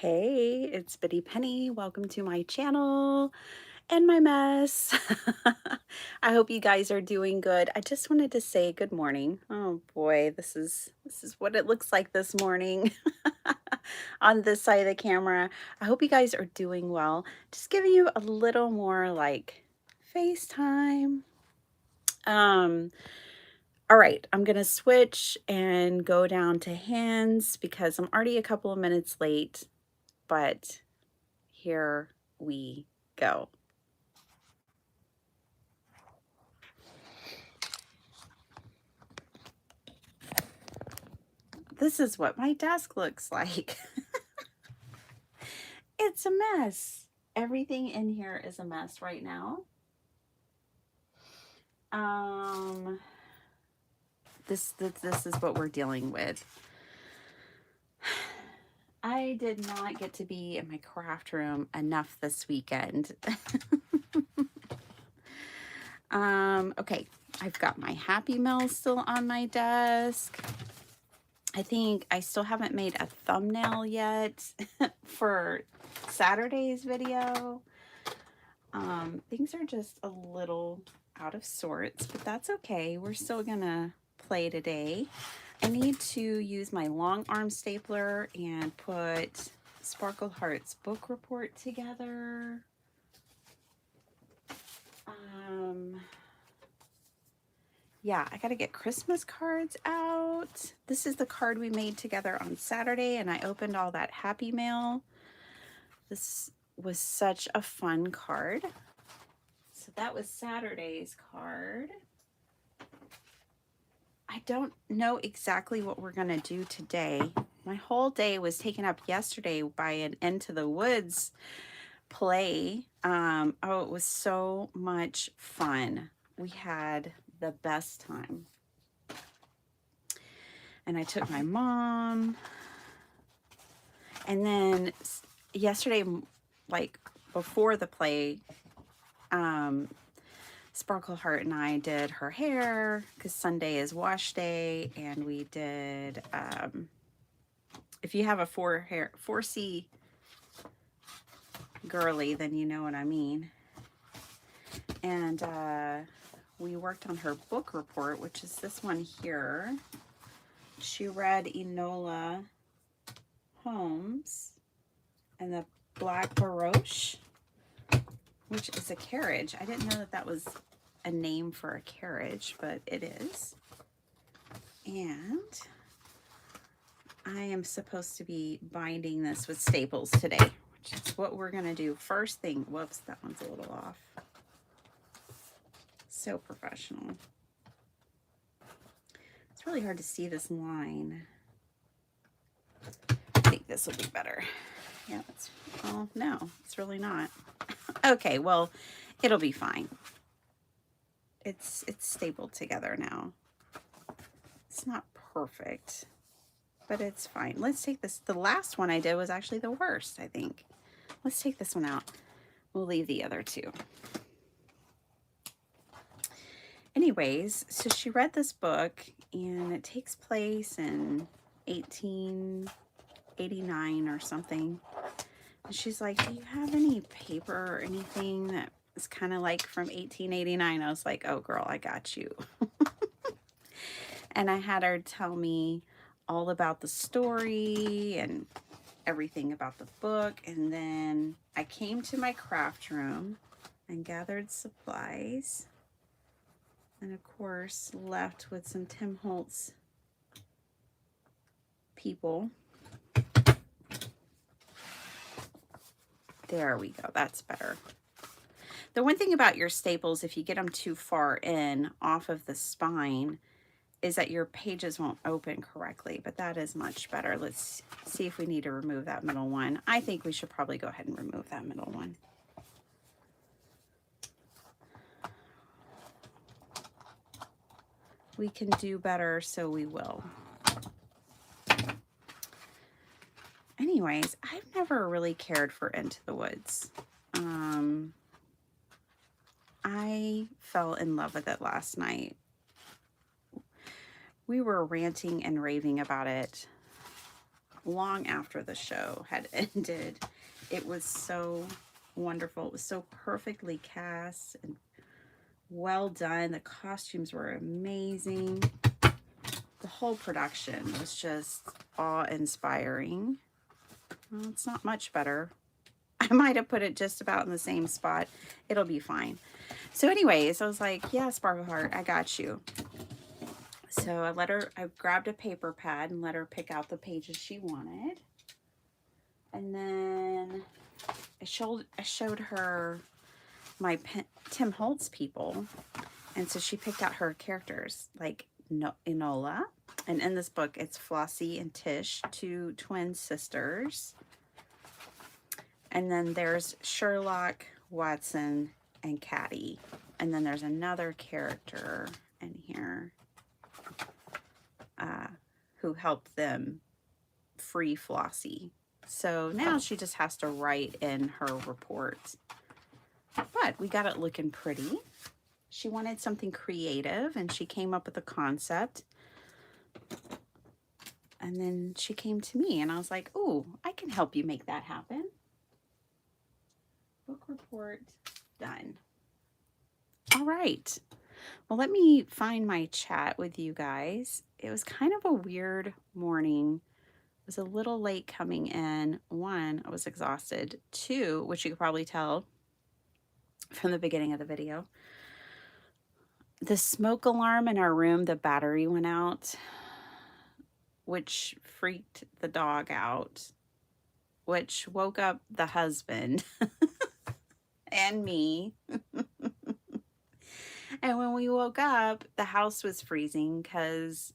Hey, it's Bitty Penny. Welcome to my channel and my mess. I hope you guys are doing good. I just wanted to say good morning. Oh boy, this is what it looks like this morning on this side of the camera. I hope you guys are doing well. Just giving you a little more like FaceTime. Um, all right, I'm gonna switch and go down to hands because I'm already a couple of minutes late, but here we go. This is what my desk looks like. It's a mess. Everything in here is a mess right now. Um, this is what we're dealing with. I did not get to be in my craft room enough this weekend. Okay, I've got my Happy Meal still on my desk. I think I still haven't made a thumbnail yet for Saturday's video. Things are just a little out of sorts, but that's okay. We're still gonna play today. I need to use my long arm stapler and put Sparkle Heart's book report together. Yeah, I gotta get Christmas cards out. This is the card we made together on Saturday, and I opened all that Happy Mail. This was such a fun card. So that was Saturday's card. I don't know exactly what we're gonna do today. My whole day was taken up yesterday by an Into the Woods play. Oh, it was so much fun. We had the best time. And I took my mom. And then yesterday, like before the play, Sparkle Heart and I did her hair because Sunday is wash day, and we did, if you have a 4C girly, then you know what I mean. And we worked on her book report, which is this one here. She read Enola Holmes and the Black Baroche, which is a carriage. I didn't know that that was a name for a carriage, but it is. And I am supposed to be binding this with staples today, which is what we're going to do. First thing, whoops, that one's a little off. So professional. It's really hard to see this line. I think this will be better. Yeah, oh no, it's really not. Okay, well, it'll be fine. It's stapled together now. It's not perfect, but it's fine. Let's take this. The last one I did was actually the worst, I think. Let's take this one out. We'll leave the other two. Anyways, so she read this book, and it takes place in 1889 or something. And she's like, do you have any paper or anything that is kind of like from 1889? I was like, oh girl, I got you. And I had her tell me all about the story and everything about the book. And then I came to my craft room and gathered supplies. And of course, left with some Tim Holtz people. There we go. That's better. The one thing about your staples, if you get them too far in off of the spine, is that your pages won't open correctly, but that is much better. Let's see if we need to remove that middle one. I think we should probably go ahead and remove that middle one. We can do better, so we will. Anyways, I've never really cared for Into the Woods. I fell in love with it last night. We were ranting and raving about it long after the show had ended. It was so wonderful. It was so perfectly cast and well done. The costumes were amazing. The whole production was just awe-inspiring. Well, it's not much better. I might have put it just about in the same spot. It'll be fine. So anyways, I was like, yeah, Sparkle Heart, I got you. So I grabbed a paper pad and let her pick out the pages she wanted. And then I showed her my Tim Holtz people. And so she picked out her characters, like Enola. And in this book, it's Flossie and Tish, two twin sisters. And then there's Sherlock, Watson, and Caddy. And then there's another character in here who helped them free Flossie. So now she just has to write in her report. But we got it looking pretty. She wanted something creative, and she came up with a concept. And then she came to me, and I was like, "Ooh, I can help you make that happen." Book report done. All right. Well, let me find my chat with you guys. It was kind of a weird morning. It was a little late coming in. One, I was exhausted. Two, which you could probably tell from the beginning of the video, the smoke alarm in our room, the battery went out, which freaked the dog out, which woke up the husband and me. And when we woke up, the house was freezing because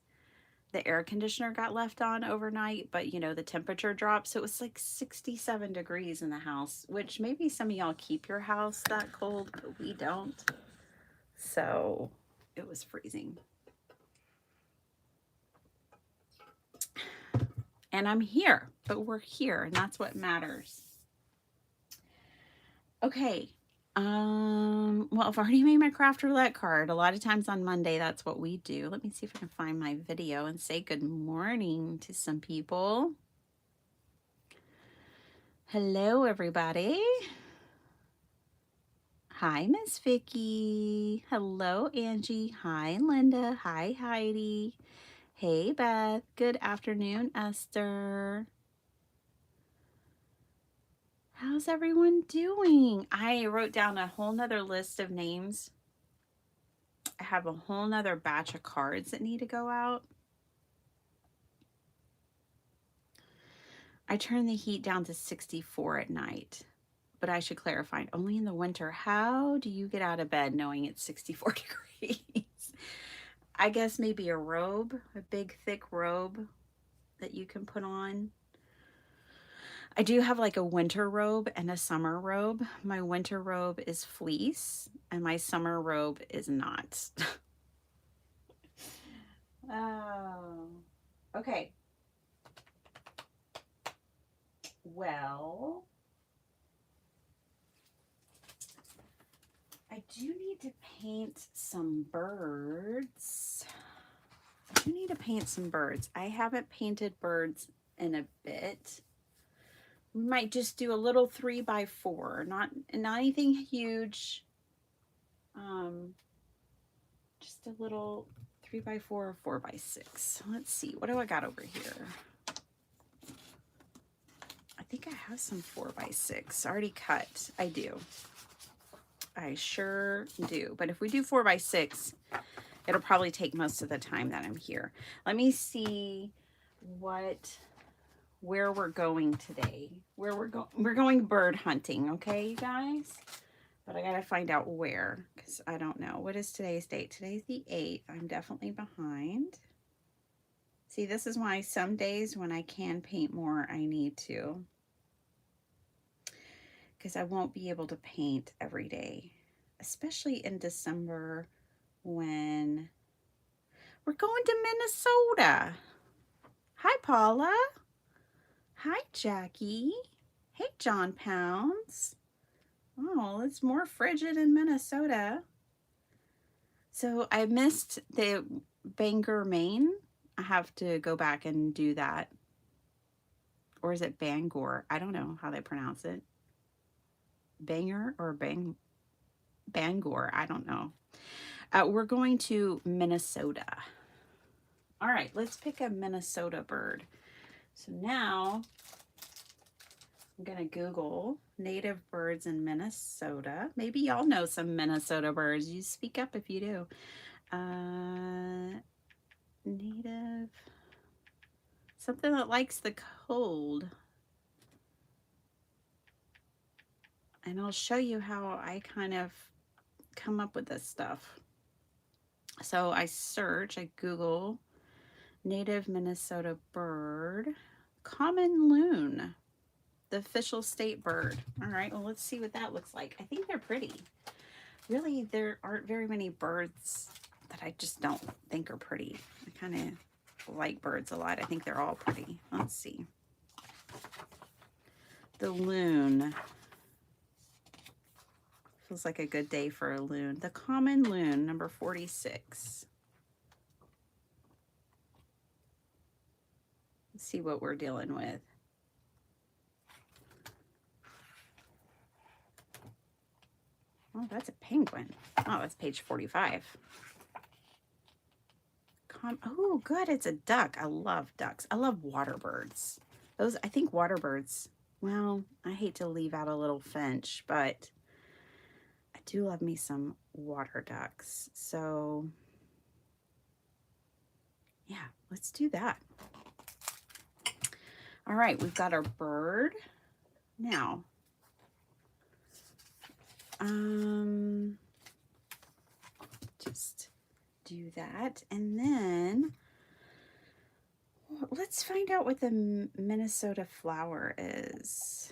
the air conditioner got left on overnight, but you know, the temperature dropped. So it was like 67 degrees in the house, which maybe some of y'all keep your house that cold, but we don't. So it was freezing. And I'm here, but we're here, and that's what matters. Okay. Well, I've already made my craft roulette card. A lot of times on Monday, that's what we do. Let me see if I can find my video and say good morning to some people. Hello, everybody. Hi, Miss Vicky. Hello, Angie. Hi, Linda. Hi, Heidi. Hey, Beth. Good afternoon, Esther. How's everyone doing? I wrote down a whole nother list of names. I have a whole nother batch of cards that need to go out. I turn the heat down to 64 at night, but I should clarify, only in the winter. How do you get out of bed knowing it's 64 degrees? I guess maybe a robe, a big thick robe that you can put on. I do have like a winter robe and a summer robe. My winter robe is fleece and my summer robe is not. Oh, okay. Well, I do need to paint some birds. I haven't painted birds in a bit. We might just do a little 3x4, not anything huge. Just a little 3x4 or 4x6. Let's see, what do I got over here? I think I have some 4x6 already cut. I do. I sure do. But if we do 4x6, it'll probably take most of the time that I'm here. Let me see where we're going today. We're going bird hunting, okay, you guys? But I gotta find out where, because I don't know. What is today's date? Today's the 8th. I'm definitely behind. See, this is why some days when I can paint more, I need to. Because I won't be able to paint every day. Especially in December when we're going to Minnesota. Hi, Paula. Hi, Jackie. Hey, John Pounds. Oh, it's more frigid in Minnesota. So I missed the Bangor, Maine. I have to go back and do that. Or is it Bangor? I don't know how they pronounce it. Bangor or Bangor? I don't know. We're going to Minnesota. All right, let's pick a Minnesota bird. So now I'm going to Google native birds in Minnesota. Maybe y'all know some Minnesota birds. You speak up if you do. Native, something that likes the cold. And I'll show you how I kind of come up with this stuff. So I Google native Minnesota bird, common loon, the official state bird. All right, well, let's see what that looks like. I think they're pretty. Really, there aren't very many birds that I just don't think are pretty. I kind of like birds a lot. I think they're all pretty. Let's see. The loon. Feels like a good day for a loon. The common loon, number 46. Let's see what we're dealing with. Oh, that's a penguin. Oh, that's page 45. Oh, good. It's a duck. I love ducks. I love water birds. Those, I think water birds, well, I hate to leave out a little finch, but I do love me some water ducks. So, yeah, let's do that. All right, we've got our bird. Now, just do that. And then let's find out what the Minnesota flower is.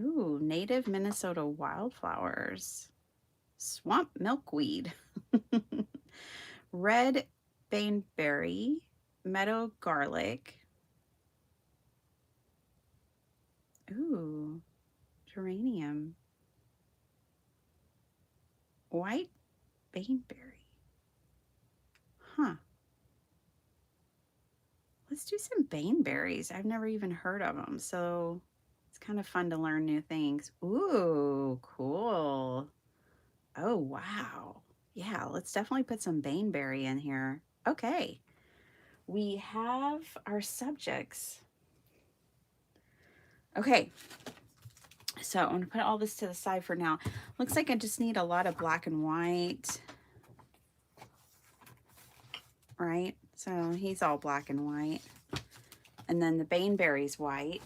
Ooh, native Minnesota wildflowers. Swamp milkweed. Red baneberry, meadow garlic. Ooh, geranium. White baneberry. Huh. Let's do some baneberries. I've never even heard of them, so it's kind of fun to learn new things. Ooh, cool. Oh, wow. Yeah, let's definitely put some baneberry in here. Okay. We have our subjects. Okay. So I'm going to put all this to the side for now. Looks like I just need a lot of black and white. Right? So he's all black and white. And then the baneberry's white.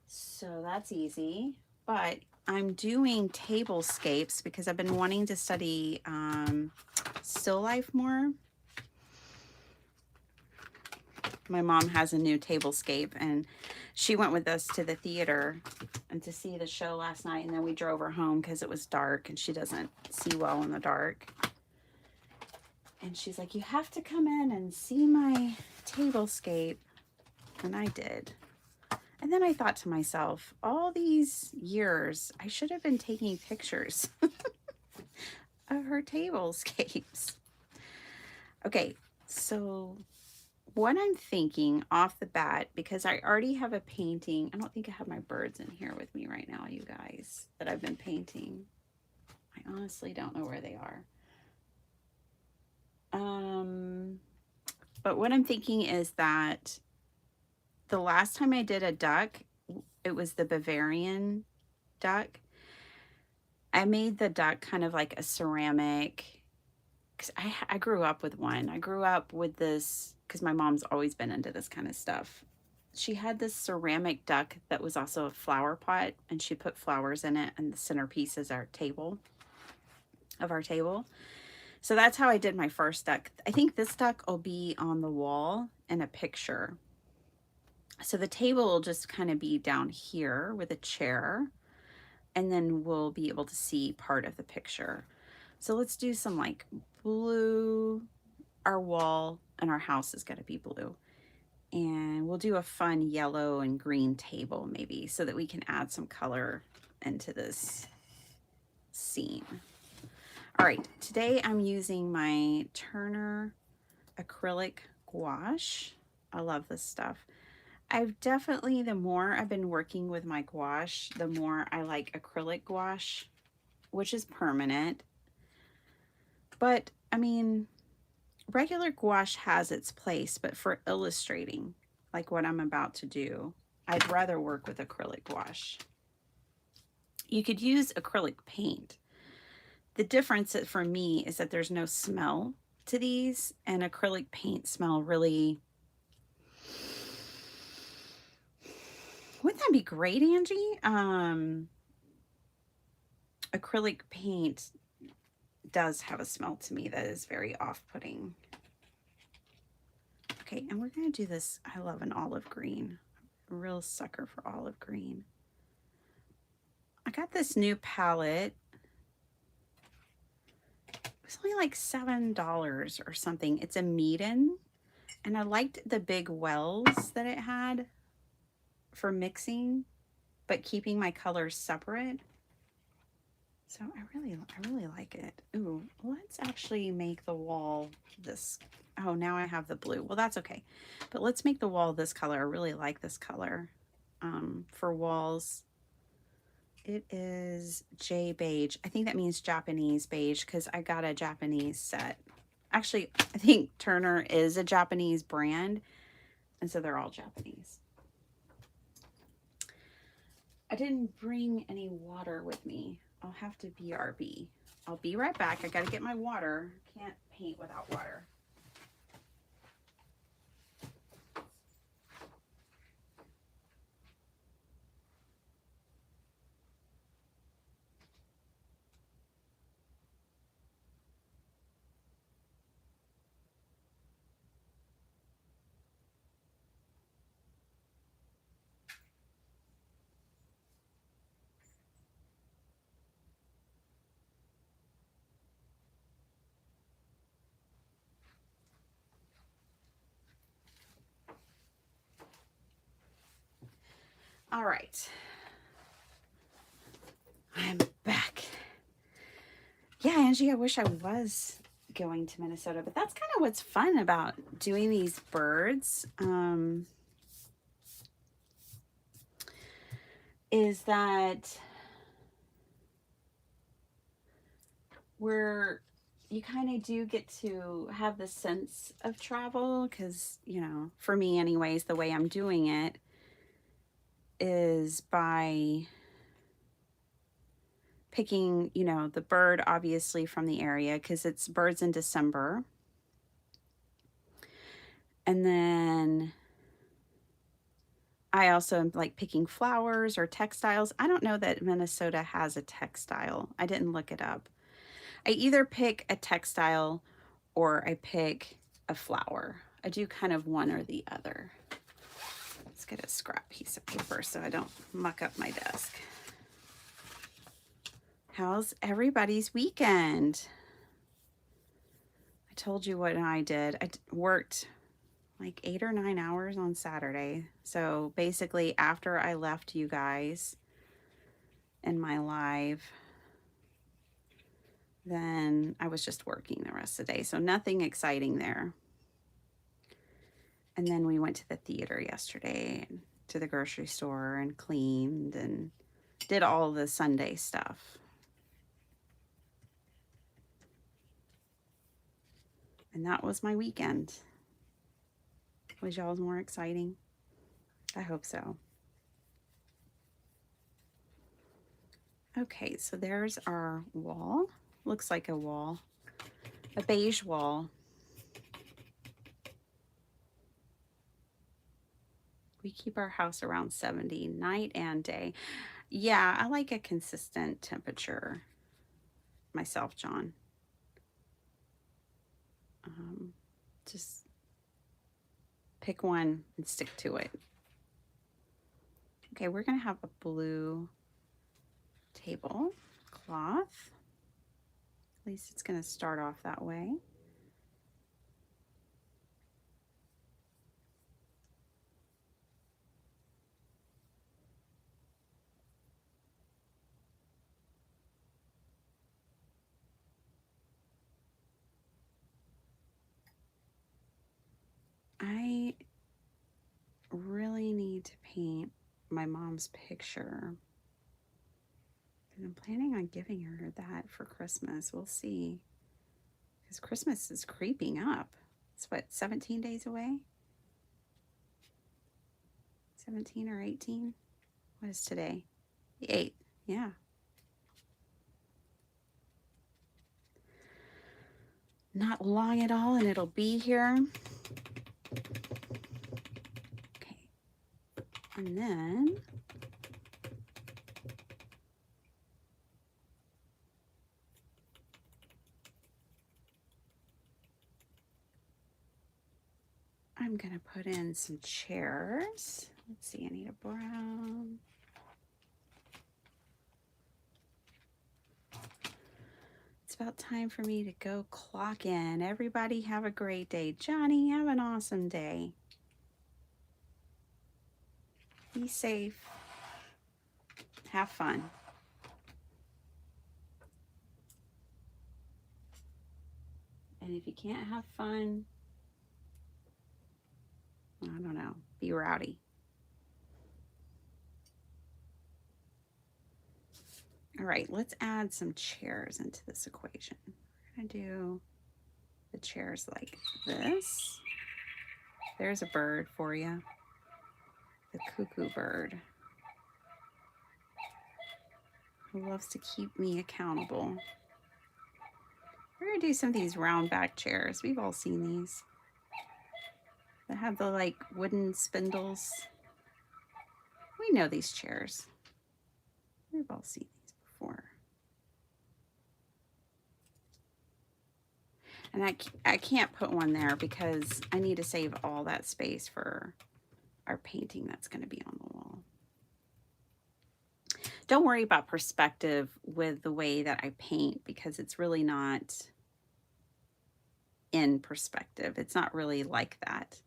So that's easy. But I'm doing tablescapes because I've been wanting to study still life more. My mom has a new tablescape and she went with us to the theater and to see the show last night, and then we drove her home because it was dark and she doesn't see well in the dark. And she's like, you have to come in and see my tablescape. And I did. And then I thought to myself, all these years, I should have been taking pictures of her tablescapes. Okay, so what I'm thinking off the bat, because I already have a painting. I don't think I have my birds in here with me right now, you guys, that I've been painting. I honestly don't know where they are. But what I'm thinking is that the last time I did a duck, it was the Bavarian duck. I made the duck kind of like a ceramic, because I grew up with one. I grew up with this, because my mom's always been into this kind of stuff. She had this ceramic duck that was also a flower pot, and she put flowers in it, and the centerpiece is our table, of our table. So that's how I did my first duck. I think this duck will be on the wall in a picture. So the table will just kind of be down here with a chair, and then we'll be able to see part of the picture. So let's do some like blue. Our wall and our house is going to be blue. And we'll do a fun yellow and green table maybe so that we can add some color into this scene. All right, today I'm using my Turner acrylic gouache. I love this stuff. I've definitely, the more I've been working with my gouache, the more I like acrylic gouache, which is permanent. But I mean, regular gouache has its place, but for illustrating, like what I'm about to do, I'd rather work with acrylic gouache. You could use acrylic paint. The difference for me is that there's no smell to these, and acrylic paint smell really. Wouldn't that be great, Angie? Acrylic paint does have a smell to me that is very off-putting. Okay, and we're gonna do this. I love an olive green. I'm a real sucker for olive green. I got this new palette. It was only like $7 or something. It's a Meeden, and I liked the big wells that it had for mixing, but keeping my colors separate. So I really like it. Ooh, let's actually make the wall this. Oh, now I have the blue. Well, that's okay. But let's make the wall this color. I really like this color. For walls, it is J beige. I think that means Japanese beige because I got a Japanese set. Actually, I think Turner is a Japanese brand, and so they're all Japanese. I didn't bring any water with me. I'll have to BRB. I'll be right back. I gotta get my water. Can't paint without water. All right. I'm back. Yeah, Angie, I wish I was going to Minnesota, but that's kind of what's fun about doing these birds, is that you kind of do get to have the sense of travel because, you know, for me anyways, the way I'm doing it is by picking, you know, the bird obviously from the area because it's birds in December. And then I also am like picking flowers or textiles. I don't know that Minnesota has a textile. I didn't look it up. I either pick a textile or I pick a flower. I do kind of one or the other. Let's get a scrap piece of paper so I don't muck up my desk. How's everybody's weekend? I told you what I did. I worked like 8 or 9 hours on Saturday. So basically after I left you guys in my live, then I was just working the rest of the day. So nothing exciting there. And then we went to the theater yesterday and to the grocery store and cleaned and did all the Sunday stuff. And that was my weekend. Was y'all's more exciting? I hope so. Okay, so there's our wall. Looks like a wall, a beige wall. We keep our house around 70 night and day. Yeah, I like a consistent temperature myself, John. Just pick one and stick to it. Okay, we're going to have a blue tablecloth. At least it's going to start off that way. I really my mom's picture. And I'm planning on giving her that for Christmas. We'll see. Because Christmas is creeping up. It's what, 17 days away? 17 or 18? What is today? The 8th. Yeah. Not long at all, and it'll be here. Okay. And then I'm going to put in some chairs. Let's see, I need a brown. It's about time for me to go clock in. Everybody have a great day. Johnny, have an awesome day. Be safe. Have fun. And if you can't have fun, I don't know, be rowdy. All right, let's add some chairs into this equation. We're going to do the chairs like this. There's a bird for you. The cuckoo bird, who loves to keep me accountable. We're going to do some of these round back chairs. We've all seen these. They have the like wooden spindles. We know these chairs. We've all seen these before. And I can't put one there because I need to save all that space for our painting that's going to be on the wall. Don't worry about perspective with the way that I paint because it's really not in perspective. It's not really like that.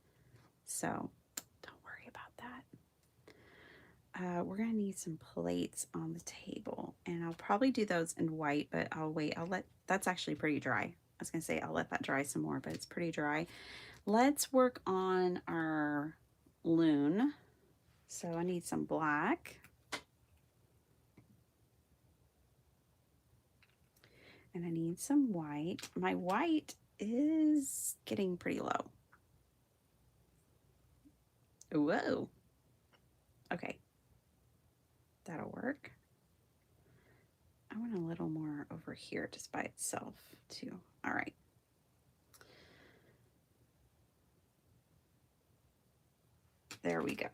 So don't worry about that. We're going to need some plates on the table, and I'll probably do those in white, but I'll wait. That's actually pretty dry. I was going to say I'll let that dry some more, but it's pretty dry. Let's work on our loon. So I need some black. And I need some white. My white is getting pretty low. Whoa. Okay. That'll work. I want a little more over here just by itself too. All right. There we go.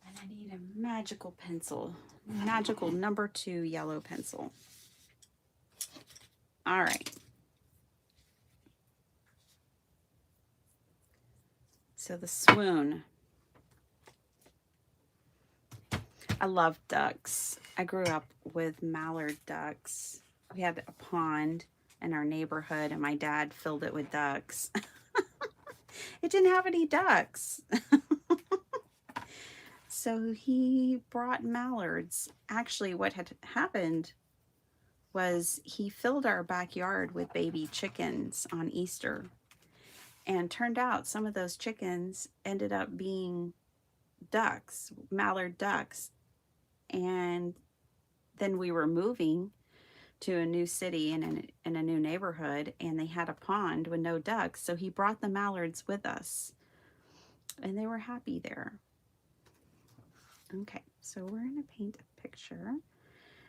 And I need a magical pencil. Magical number 2 yellow pencil. All right. So the swoon. I love ducks. I grew up with mallard ducks. We had a pond in our neighborhood and my dad filled it with ducks. It didn't have any ducks. So he brought mallards. Actually, what had happened was he filled our backyard with baby chickens on Easter. And turned out some of those chickens ended up being ducks, mallard ducks. And then we were moving to a new city and in a new neighborhood, and they had a pond with no ducks. So he brought the mallards with us, and they were happy there. Okay, so we're going to paint a picture.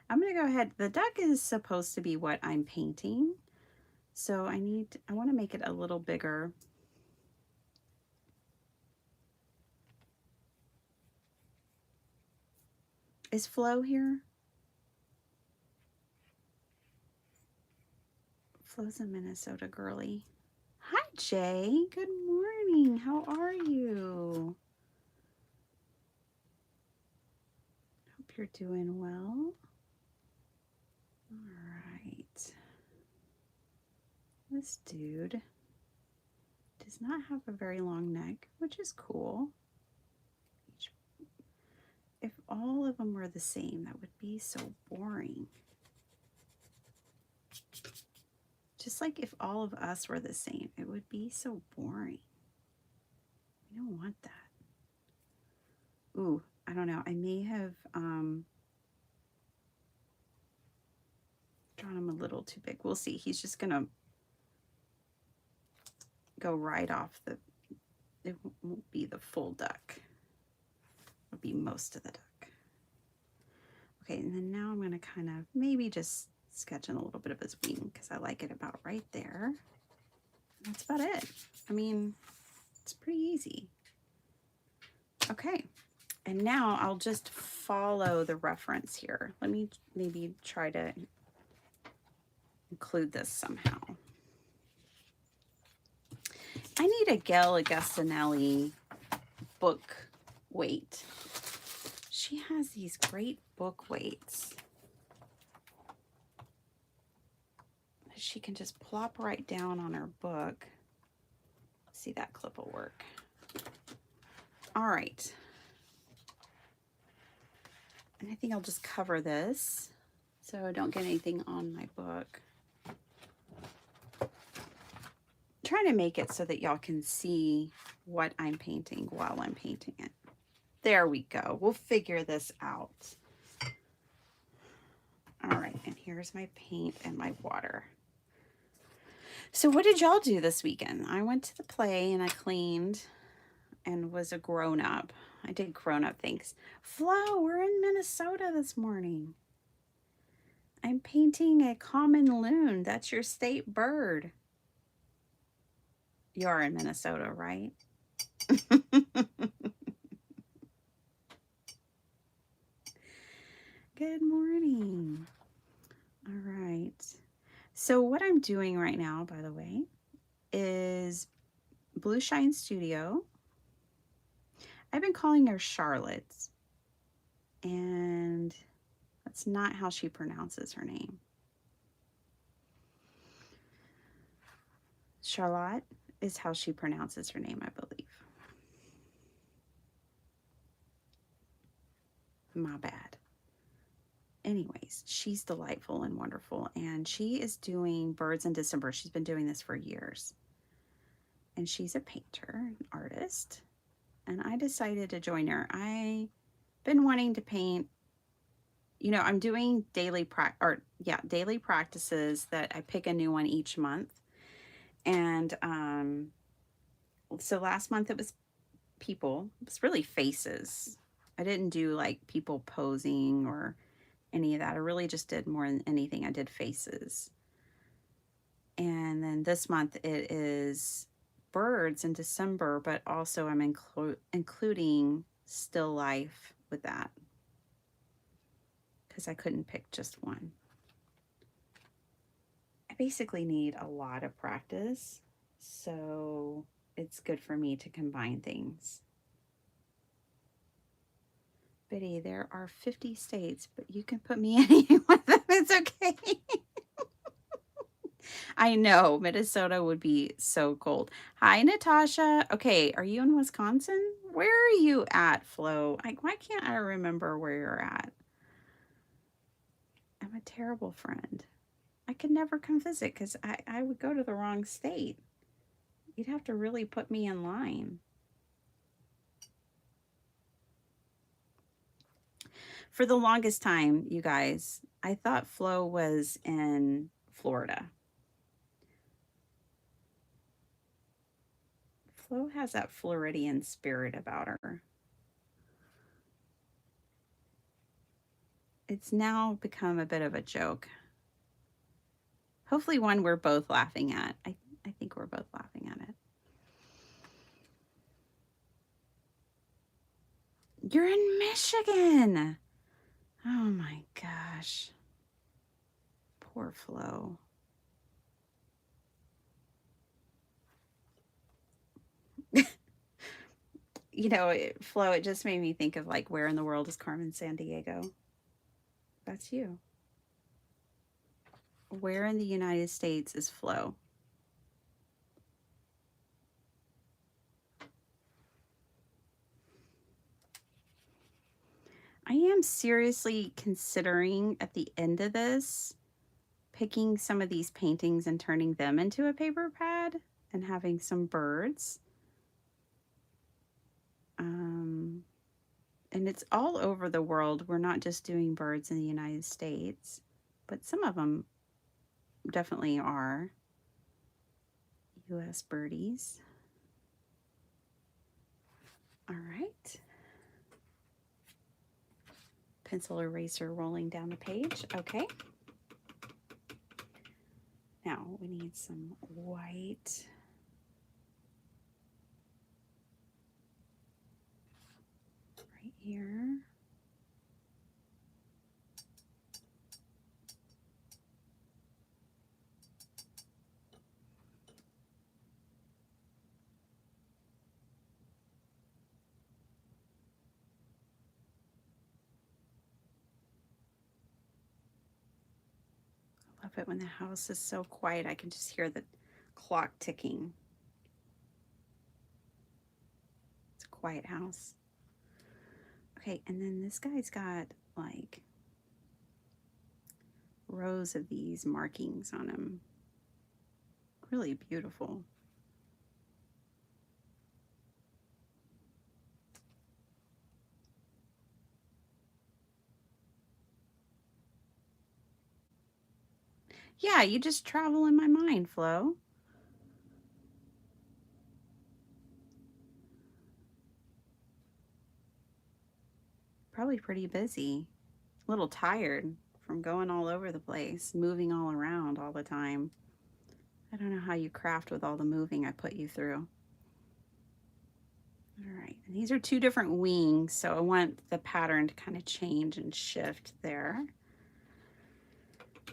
I'm going to go ahead. The duck is supposed to be what I'm painting. So I want to make it a little bigger. Is Flo here? Flo's a Minnesota girly. Hi, Jay. Good morning. How are you? Hope you're doing well. All right. This dude does not have a very long neck, which is cool. If all of them were the same, that would be so boring. Just like if all of us were the same, it would be so boring. We don't want that. Ooh, I don't know. I may have drawn him a little too big. We'll see. He's just gonna go right off the, it won't be the full duck. It'll be most of the duck. Okay, and then now I'm gonna kind of maybe just sketch in a little bit of his wing because I like it about right there. That's about it. I mean, it's pretty easy. Okay, and now I'll just follow the reference here. Let me maybe try to include this somehow. I need a Gail Augustinelli book weight. She has these great book weights. She can just plop right down on her book. Let's see, that clip will work. All right. And I think I'll just cover this so I don't get anything on my book. Trying to make it so that y'all can see what I'm painting while I'm painting it. There we go. We'll figure this out. All right, and here's my paint and my water. So what did y'all do this weekend? I went to the play and I cleaned and was a grown-up. I did grown-up things. Flo, we're in Minnesota this morning. I'm painting a common loon. That's your state bird. You are in Minnesota, right? Good morning. All right. So what I'm doing right now, by the way, is Blue Shine Studio. I've been calling her Charlotte, and that's not how she pronounces her name. Charlotte is how she pronounces her name, I believe. My bad. Anyways, she's delightful and wonderful, and she is doing Birds in December. She's been doing this for years, and she's a painter, an artist, and I decided to join her. I've been wanting to paint. You know, I'm doing daily practices that I pick a new one each month, and so last month it was people. It was really faces. I didn't do like people posing or any of that. I really just did more than anything. I did faces. And then this month it is birds in December, but also I'm including still life with that because I couldn't pick just one. I basically need a lot of practice, so it's good for me to combine things. Biddy, there are 50 states, but you can put me in any one of them. It's okay. I know Minnesota would be so cold. Hi, Natasha. Okay, are you in Wisconsin? Where are you at, Flo? Why can't I remember where you're at? I'm a terrible friend. I could never come visit because I would go to the wrong state. You'd have to really put me in line. For the longest time, you guys, I thought Flo was in Florida. Flo has that Floridian spirit about her. It's now become a bit of a joke. Hopefully one we're both laughing at. I think we're both laughing at it. You're in Michigan. Oh my gosh. Poor Flo. You know, Flo, it just made me think of like, where in the world is Carmen Sandiego? That's you. Where in the United States is Flo? I am seriously considering at the end of this picking some of these paintings and turning them into a paper pad and having some birds. And it's all over the world. We're not just doing birds in the United States, but some of them definitely are US birdies. All right. Pencil eraser rolling down the page. Okay. Now we need some white. Right here. I love it when the house is so quiet. I can just hear the clock ticking. It's a quiet house. Okay, and then this guy's got like rows of these markings on him. Really beautiful. Yeah, you just travel in my mind, Flo. Probably pretty busy. A little tired from going all over the place, moving all around all the time. I don't know how you craft with all the moving I put you through. All right, and these are two different wings, so I want the pattern to kind of change and shift there.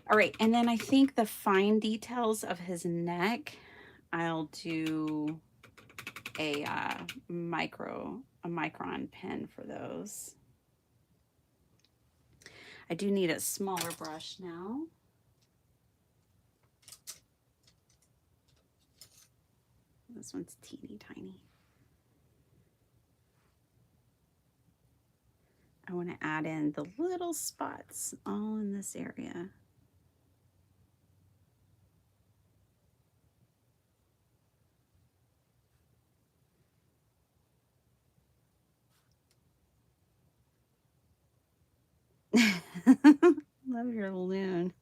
All right, and then I think the fine details of his neck, I'll do a micron pen for those. I do need a smaller brush now. This one's teeny tiny. I want to add in the little spots all in this area. Love your loon.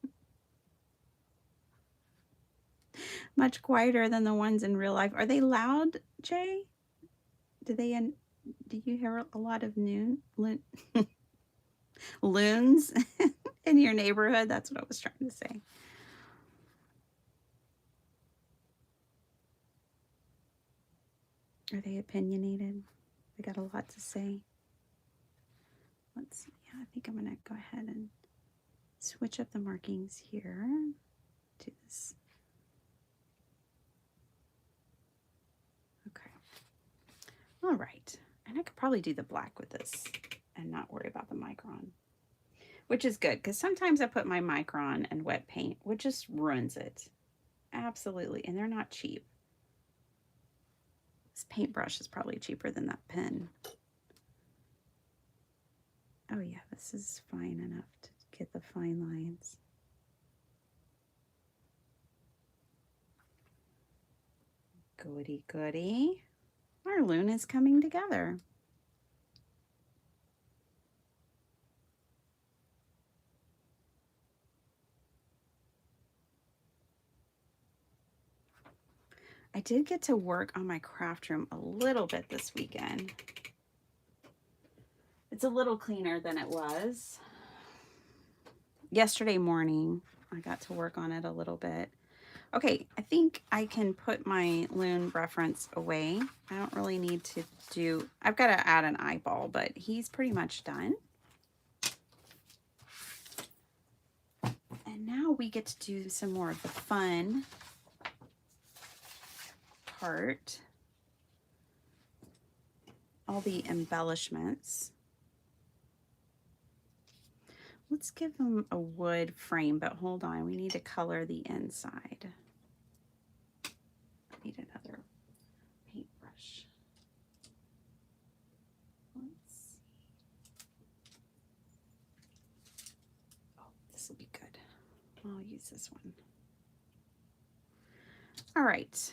Much quieter than the ones in real life. Are they loud, Jay? Do you hear a lot of loons in your neighborhood? That's what I was trying to say. Are they opinionated? They got a lot to say. Let's see. Yeah, I think I'm gonna go ahead and switch up the markings here to this. Okay. All right. And I could probably do the black with this and not worry about the micron, which is good because sometimes I put my micron and wet paint, which just ruins it. Absolutely. And they're not cheap. This paintbrush is probably cheaper than that pen. Oh yeah, this is fine enough to get the fine lines. Goody goody. Our loon is coming together. I did get to work on my craft room a little bit this weekend. It's a little cleaner than it was. Yesterday morning, I got to work on it a little bit. Okay, I think I can put my loon reference away. I don't really need to do, I've got to add an eyeball, but he's pretty much done. And now we get to do some more of the fun part. All the embellishments. Let's give them a wood frame, but hold on, we need to color the inside. I need another paintbrush. Let's see. Oh, this will be good. I'll use this one. All right.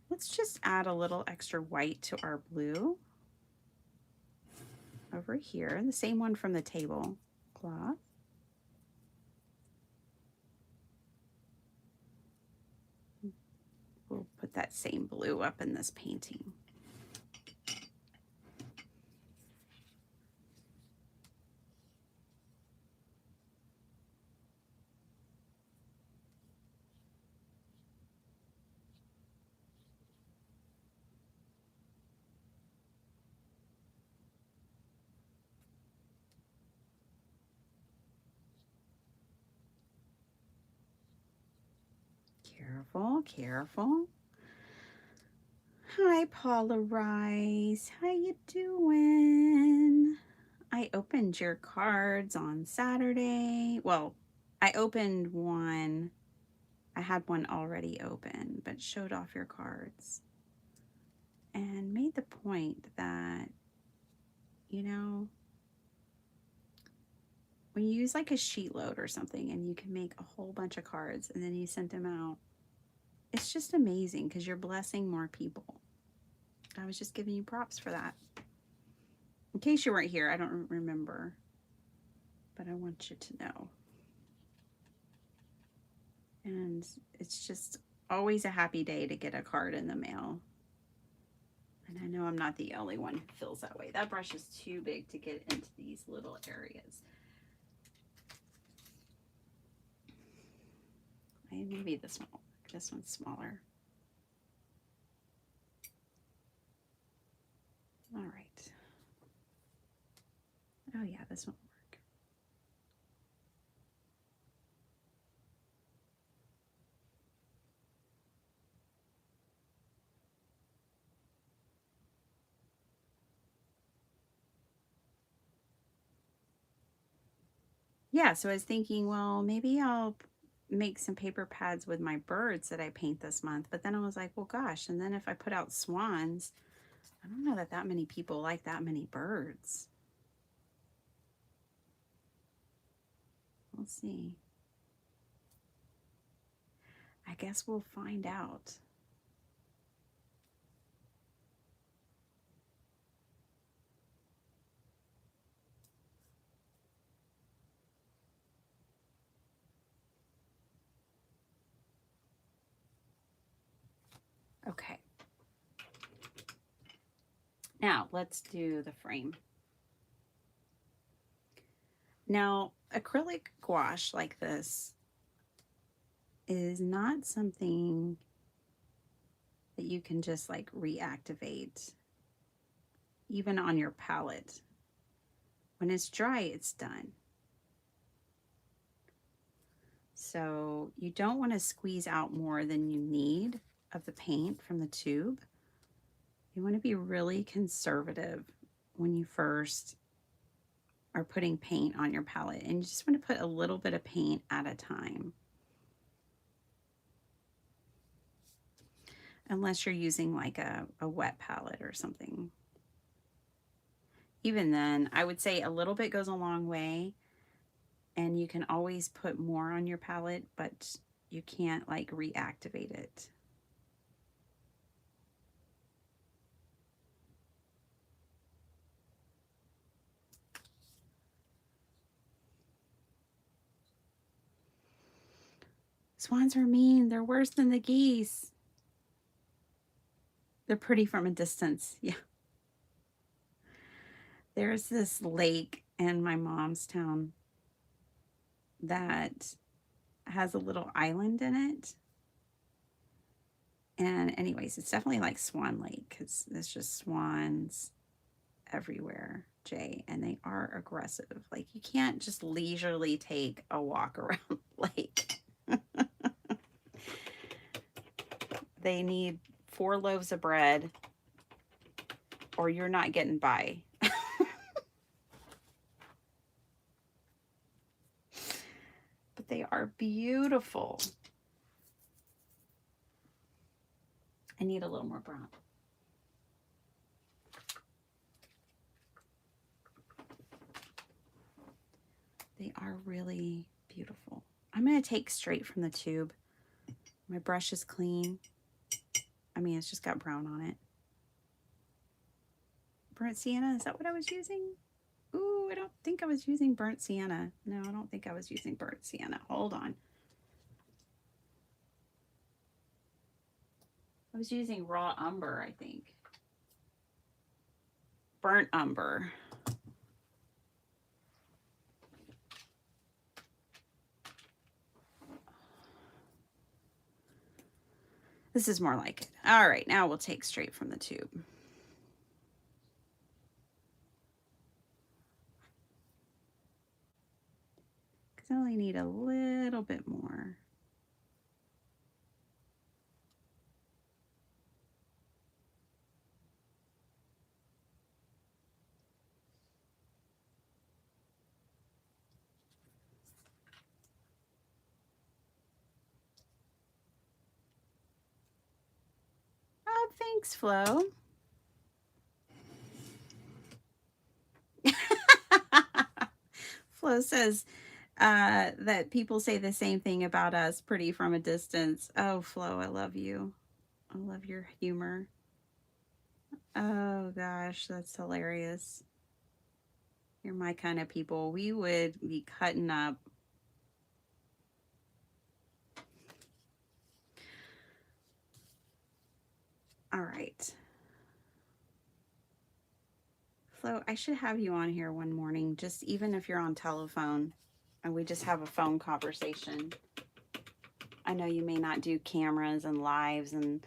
Let's just add a little extra white to our blue over here, the same one from the tablecloth. We'll put that same blue up in this painting. Careful, careful. Hi, Paula Rice. How you doing? I opened your cards on Saturday. Well, I opened one. I had one already open, but showed off your cards and made the point that, you know, when you use like a sheet load or something and you can make a whole bunch of cards and then you send them out, it's just amazing because you're blessing more people. I was just giving you props for that. In case you weren't here, I don't remember, but I want you to know. And it's just always a happy day to get a card in the mail. And I know I'm not the only one who feels that way. That brush is too big to get into these little areas. Maybe this one will work. This one's smaller. All right. Oh yeah, this one will work. Yeah, so I was thinking, well, maybe I'll make some paper pads with my birds that I paint this month. But then I was like, well, gosh, and then if I put out swans, I don't know that many people like that many birds. We'll see. I guess we'll find out. Okay. Now let's do the frame. Now, acrylic gouache like this is not something that you can just like reactivate, even on your palette. When it's dry, it's done. So you don't want to squeeze out more than you need of the paint from the tube. You want to be really conservative when you first are putting paint on your palette, and you just want to put a little bit of paint at a time. Unless you're using like a wet palette or something. Even then, I would say a little bit goes a long way, and you can always put more on your palette, but you can't like reactivate it. Swans are mean. They're worse than the geese. They're pretty from a distance. Yeah. There's this lake in my mom's town that has a little island in it. And anyways, it's definitely like Swan Lake because there's just swans everywhere, Jay, and they are aggressive. Like you can't just leisurely take a walk around the lake. They need 4 loaves of bread or you're not getting by. But they are beautiful. I need a little more brown. They are really beautiful. I'm going to take straight from the tube. My brush is clean. I mean, it's just got brown on it. Burnt sienna, is that what I was using? Ooh, I don't think I was using burnt sienna. No, I don't think I was using burnt sienna. Hold on. I was using raw umber, I think. Burnt umber. This is more like it. All right, now we'll take straight from the tube. Because I only need a little bit more. Oh, thanks, Flo. Flo says that people say the same thing about us pretty from a distance. Oh, Flo, I love you. I love your humor. Oh, gosh, that's hilarious. You're my kind of people. We would be cutting up. All right. Flo, I should have you on here one morning, just even if you're on telephone and we just have a phone conversation. I know you may not do cameras and lives and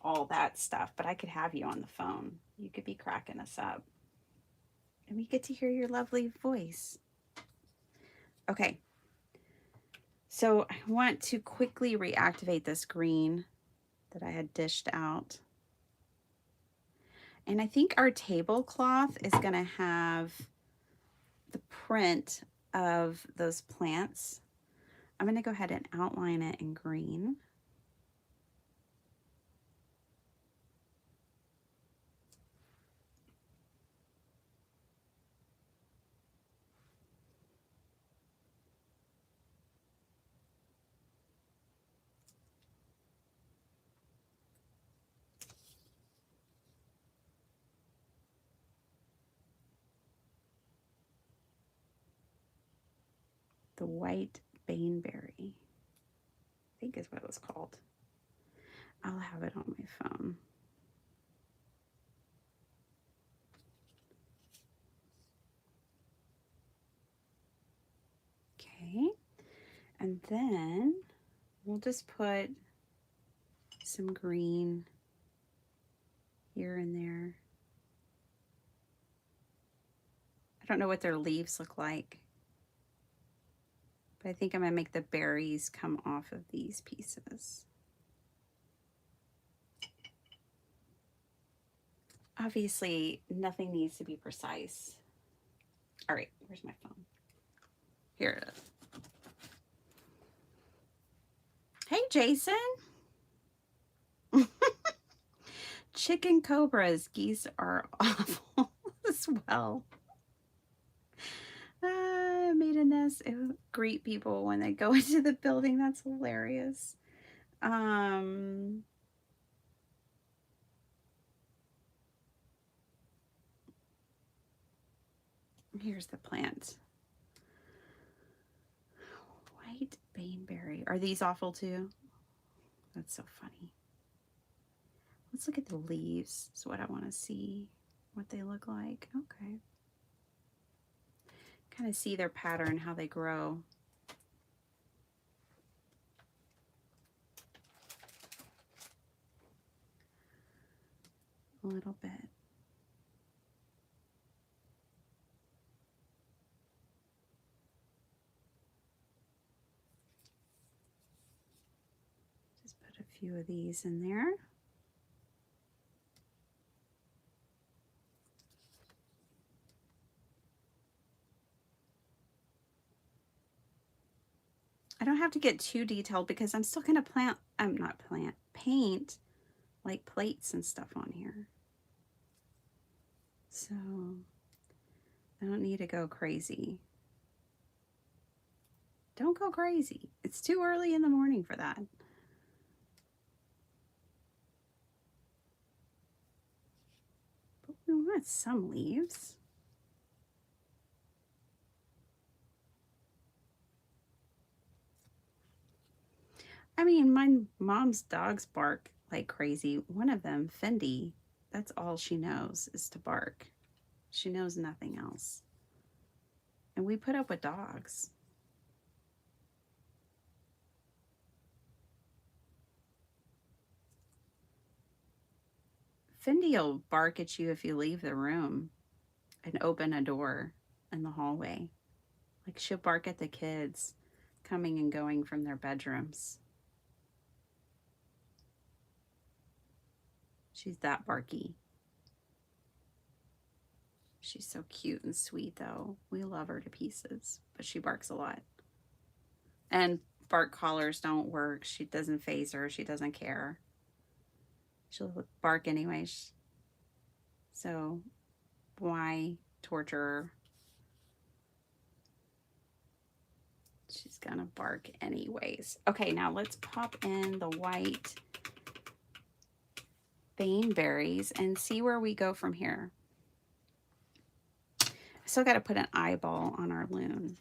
all that stuff, but I could have you on the phone. You could be cracking us up. And we get to hear your lovely voice. Okay. So I want to quickly reactivate this green that I had dished out. And I think our tablecloth is going to have the print of those plants. I'm going to go ahead and outline it in green. The white baneberry, I think is what it was called. I'll have it on my phone. Okay, and then we'll just put some green here and there. I don't know what their leaves look like, but I think I'm going to make the berries come off of these pieces. Obviously, nothing needs to be precise. All right, where's my phone? Here it is. Hey, Jason. Chicken cobras. Geese are awful as well. I made a nest. Greet people when they go into the building. That's hilarious. Here's the plant. White baneberry. Are these awful too? That's so funny. Let's look at the leaves. That's what I want to see. What they look like. Okay. Kind of see their pattern, how they grow. A little bit. Just put a few of these in there. I don't have to get too detailed because I'm still going to paint like plates and stuff on here. So I don't need to go crazy. Don't go crazy. It's too early in the morning for that. But we want some leaves. I mean, my mom's dogs bark like crazy. One of them, Fendi, that's all she knows is to bark. She knows nothing else. And we put up with dogs. Fendi will bark at you if you leave the room and open a door in the hallway. Like she'll bark at the kids coming and going from their bedrooms. She's that barky. She's so cute and sweet, though. We love her to pieces, but she barks a lot. And bark collars don't work. She doesn't faze her. She doesn't care. She'll bark anyways. So why torture her? She's gonna bark anyways. Okay, now let's pop in the white Bane berries and see where we go from here. I still got to put an eyeball on our loon.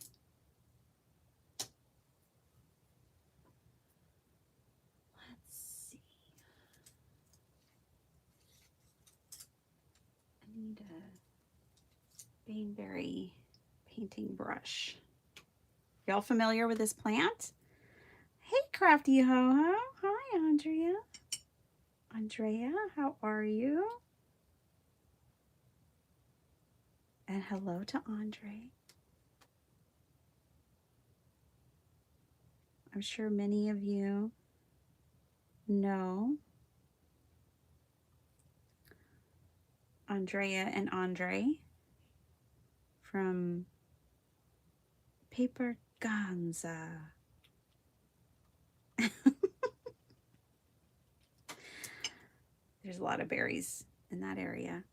Let's see. I need a Baneberry painting brush. Y'all familiar with this plant? Hey, Crafty Ho-Ho. Hi, Andrea. Andrea, how are you? And hello to Andre. I'm sure many of you know Andrea and Andre from Paper Ganza. There's a lot of berries in that area.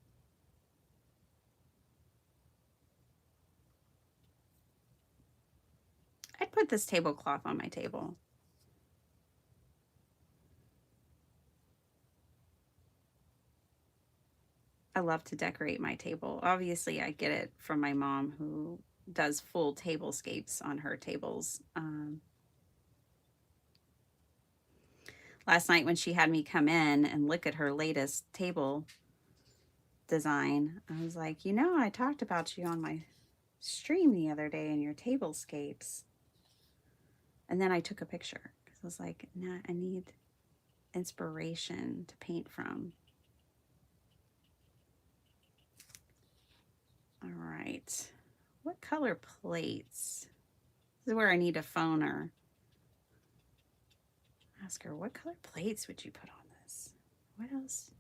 I'd put this tablecloth on my table. I love to decorate my table. Obviously, I get it from my mom who does full tablescapes on her tables. Last night when she had me come in and look at her latest table design, I was like, you know, I talked about you on my stream the other day in your tablescapes. And then I took a picture because I was like, nah, I need inspiration to paint from. All right. What color plates? This is where I need a phone or ask her, what color plates would you put on this? What else?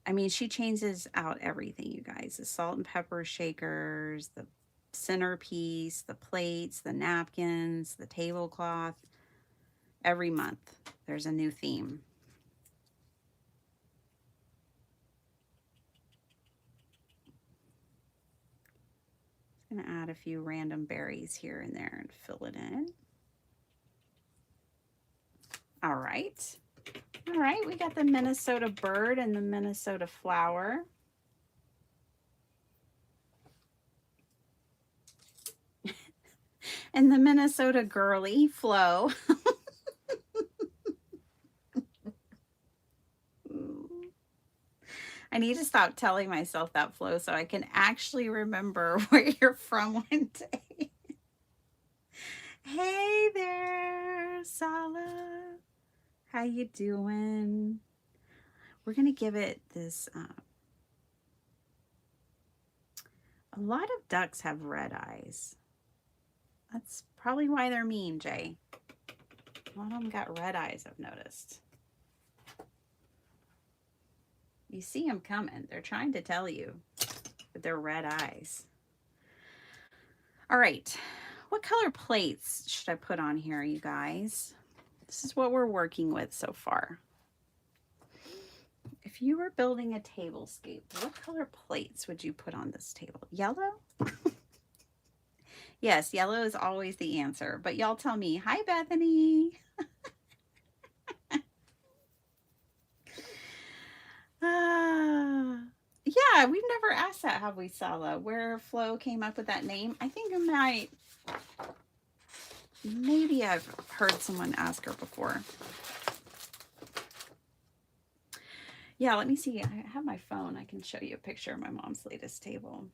I mean, she changes out everything, you guys. The salt and pepper shakers, the centerpiece, the plates, the napkins, the tablecloth. Every month, there's a new theme. I'm going to add a few random berries here and there and fill it in. All right. All right, we got the Minnesota bird and the Minnesota flower. And the Minnesota girly, Flo. I need to stop telling myself that, Flo, so I can actually remember where you're from one day. Hey there, Sala. How you doing? We're going to give it this... a lot of ducks have red eyes. That's probably why they're mean, Jay. A lot of them got red eyes, I've noticed. You see them coming. They're trying to tell you with their red eyes. All right. What color plates should I put on here, you guys? This is what we're working with so far. If you were building a tablescape, what color plates would you put on this table? Yellow? Yes, yellow is always the answer. But y'all tell me, hi, Bethany. Ah, yeah, we've never asked that, have we, Sala? Where Flo came up with that name? I think maybe I've heard someone ask her before. Yeah, let me see. I have my phone. I can show you a picture of my mom's latest table.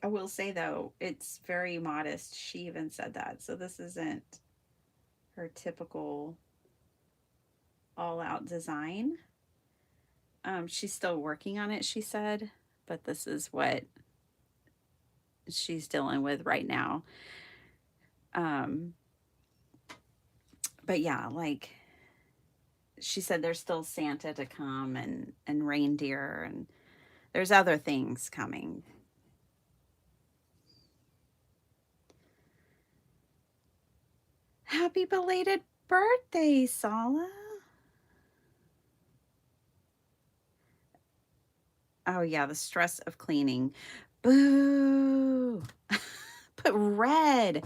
I will say, though, it's very modest. She even said that. So this isn't her typical all-out design. She's still working on it, she said, but this is what she's dealing with right now. But yeah, like she said, there's still Santa to come and reindeer, and there's other things coming. Happy belated birthday, Sala. Oh yeah, the stress of cleaning. Boo. Put red.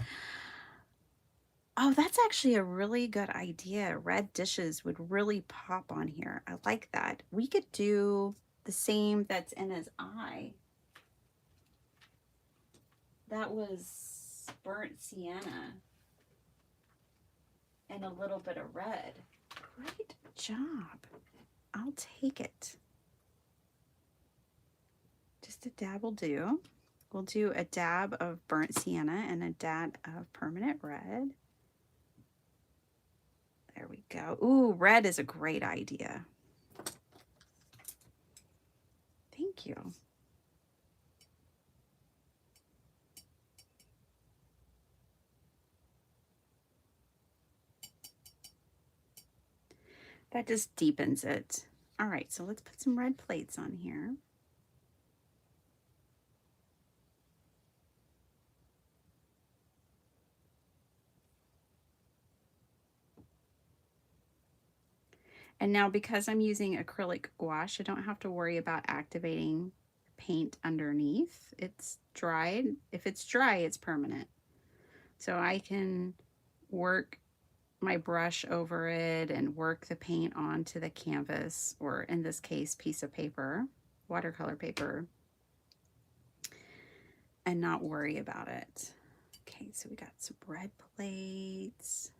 Oh, that's actually a really good idea. Red dishes would really pop on here. I like that. We could do the same that's in his eye. That was burnt sienna and a little bit of red. Great job. I'll take it. Just a dab will do. We'll do a dab of burnt sienna and a dab of permanent red. There we go. Ooh, red is a great idea. Thank you. That just deepens it. All right, so let's put some red plates on here. And now because I'm using acrylic gouache, I don't have to worry about activating paint underneath. It's dried. If it's dry, it's permanent. So I can work my brush over it and work the paint onto the canvas, or in this case, piece of paper, watercolor paper, and not worry about it. Okay, so we got some red plates.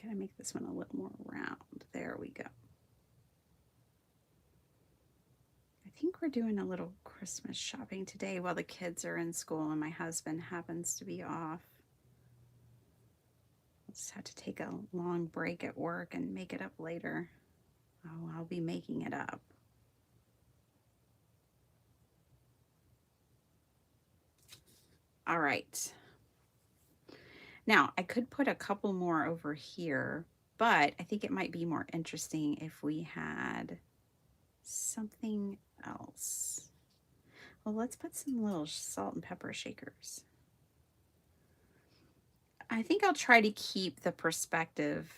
Gotta make this one a little more round. There we go. I think we're doing a little Christmas shopping today while the kids are in school and my husband happens to be off. I'll just have to take a long break at work and make it up later. Oh, I'll be making it up. All right. Now, I could put a couple more over here, but I think it might be more interesting if we had something else. Well, let's put some little salt and pepper shakers. I think I'll try to keep the perspective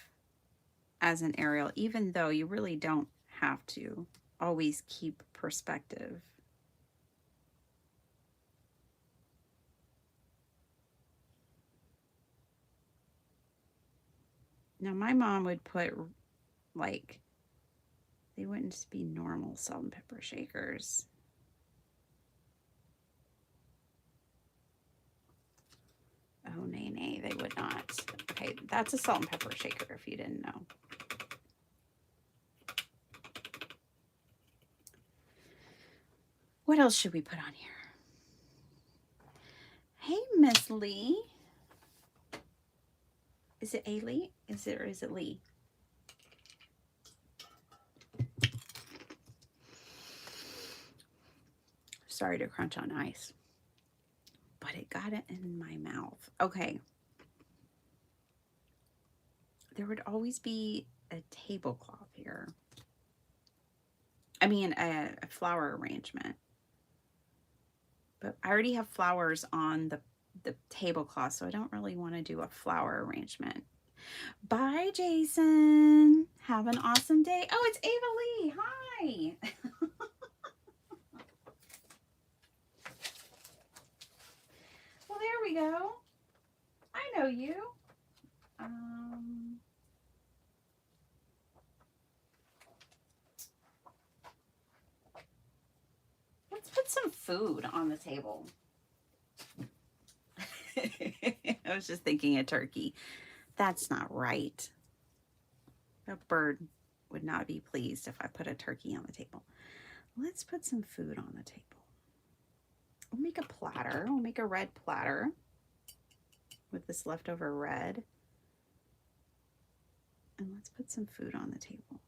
as an aerial, even though you really don't have to always keep perspective. Now, my mom would put, like, they wouldn't just be normal salt and pepper shakers. Oh, nay, they would not. Okay, that's a salt and pepper shaker if you didn't know. What else should we put on here? Hey, Miss Lee. Is it A. Lee? Is it Lee? Sorry to crunch on ice, but it got it in my mouth. Okay. There would always be a tablecloth here. I mean, a flower arrangement. But I already have flowers on the tablecloth, so I don't really want to do a flower arrangement. Bye, Jason. Have an awesome day. Oh, it's Ava Lee. Hi. Well, there we go. I know you. Um, let's put some food on the table. I was just thinking a turkey. That's not right. A bird would not be pleased if I put a turkey on the table. Let's put some food on the table. We'll make a platter. We'll make a red platter with this leftover red. And let's put some food on the table.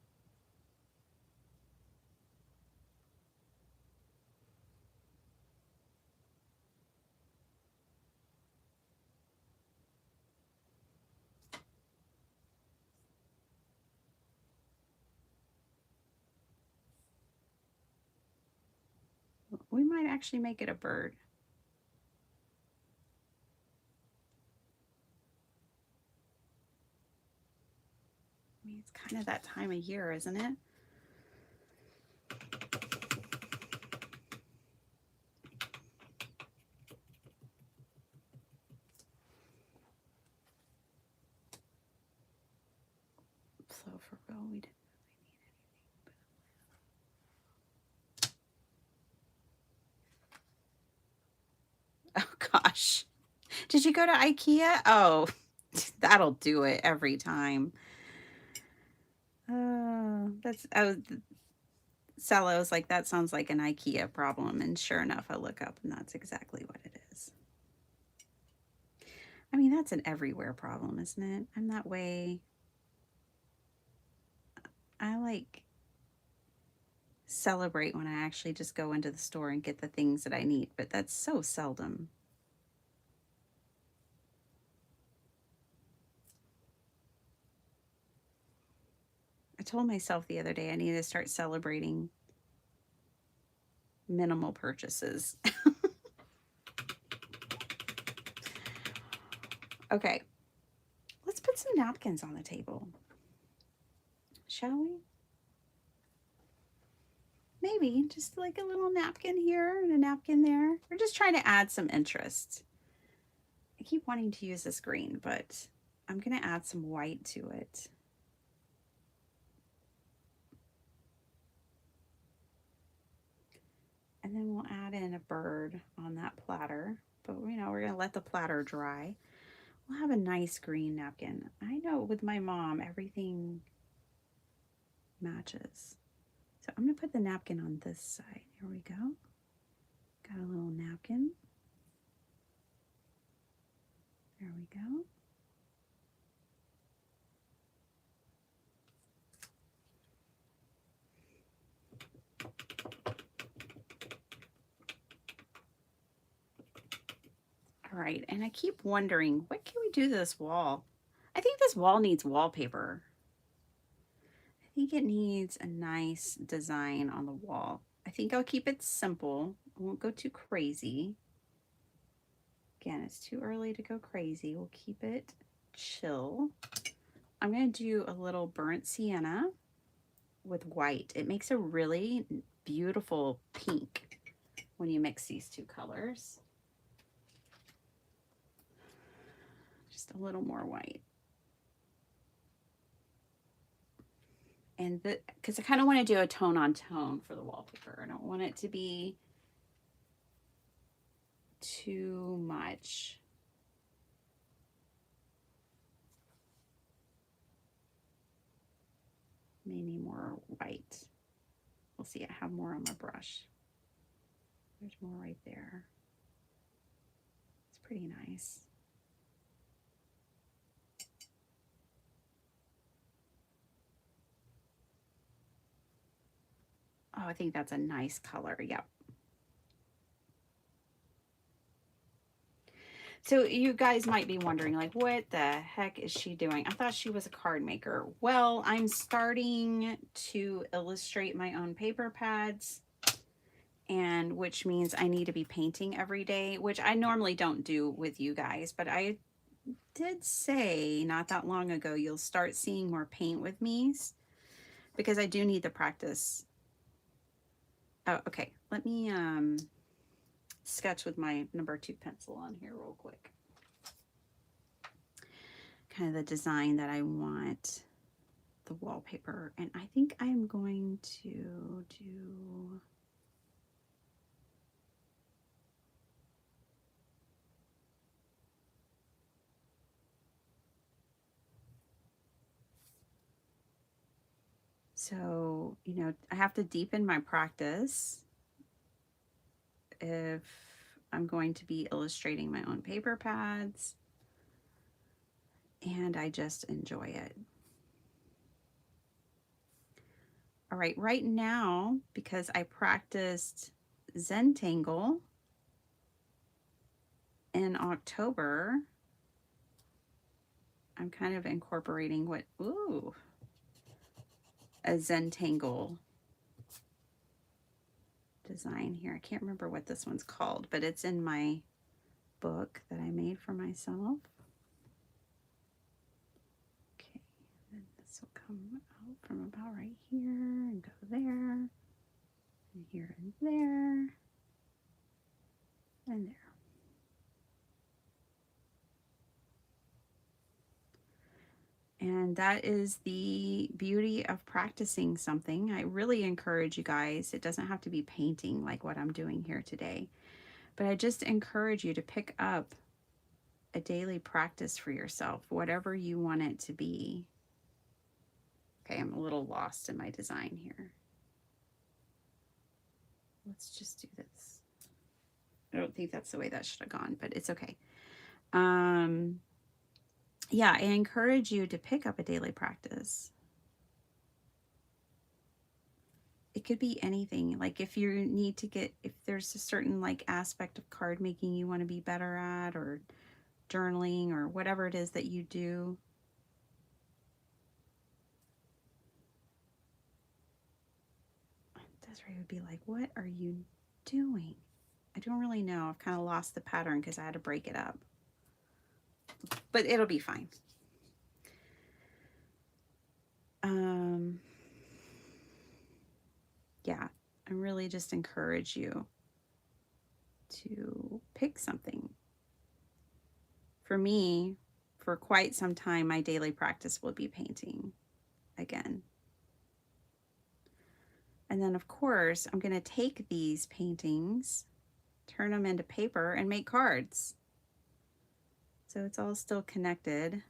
We might actually make it a bird. I mean, it's kind of that time of year, isn't it? So for real, we didn't really need anything. Oh gosh. Did you go to IKEA? Oh, that'll do it every time. That's Sella was like, that sounds like an IKEA problem. And sure enough, I look up and that's exactly what it is. I mean, that's an everywhere problem, isn't it? I'm that way. I like celebrate when I actually just go into the store and get the things that I need, but that's so seldom. I told myself the other day I need to start celebrating minimal purchases. Okay, let's put some napkins on the table, shall we? Maybe just like a little napkin here and a napkin there. We're just trying to add some interest. I keep wanting to use this green, but I'm going to add some white to it. And then we'll add in a bird on that platter. But, you know, we're going to let the platter dry. We'll have a nice green napkin. I know with my mom, everything matches. So I'm going to put the napkin on this side. Here we go. Got a little napkin. There we go. All right, and I keep wondering, what can we do to this wall? I think this wall needs wallpaper. I think it needs a nice design on the wall. I think I'll keep it simple. I won't go too crazy. Again, it's too early to go crazy. We'll keep it chill. I'm going to do a little burnt sienna with white. It makes a really beautiful pink when you mix these two colors. Just a little more white. And because I kind of want to do a tone on tone for the wallpaper. I don't want it to be too much. Maybe more white. We'll see. I have more on my brush. There's more right there. It's pretty nice. Oh, I think that's a nice color. Yep. So you guys might be wondering, like, what the heck is she doing? I thought she was a card maker. Well, I'm starting to illustrate my own paper pads, and which means I need to be painting every day, which I normally don't do with you guys, but I did say not that long ago you'll start seeing more paint with me because I do need the practice. Oh, okay. Let me sketch with my #2 pencil on here real quick. Kind of the design that I want the wallpaper, and I think I'm going to do so, you know, I have to deepen my practice if I'm going to be illustrating my own paper pads, and I just enjoy it. All right, right now, because I practiced Zentangle in October, I'm kind of incorporating what, ooh, a Zentangle design here. I can't remember what this one's called, but it's in my book that I made for myself. Okay, then this will come out from about right here and go there, and here and there, and there. And that is the beauty of practicing something. I really encourage you guys, it doesn't have to be painting like what I'm doing here today, but I just encourage you to pick up a daily practice for yourself, whatever you want it to be. Okay, I'm a little lost in my design here. Let's just do this. I don't think that's the way that should have gone, but it's okay. Yeah, I encourage you to pick up a daily practice. It could be anything. Like if you need to get, if there's a certain like aspect of card making you want to be better at, or journaling, or whatever it is that you do. Desiree would be like, what are you doing? I don't really know. I've kind of lost the pattern because I had to break it up. But it'll be fine. Yeah, I really just encourage you to pick something. For me, for quite some time, my daily practice will be painting again. And then, of course, I'm going to take these paintings, turn them into paper, and make cards. So it's all still connected.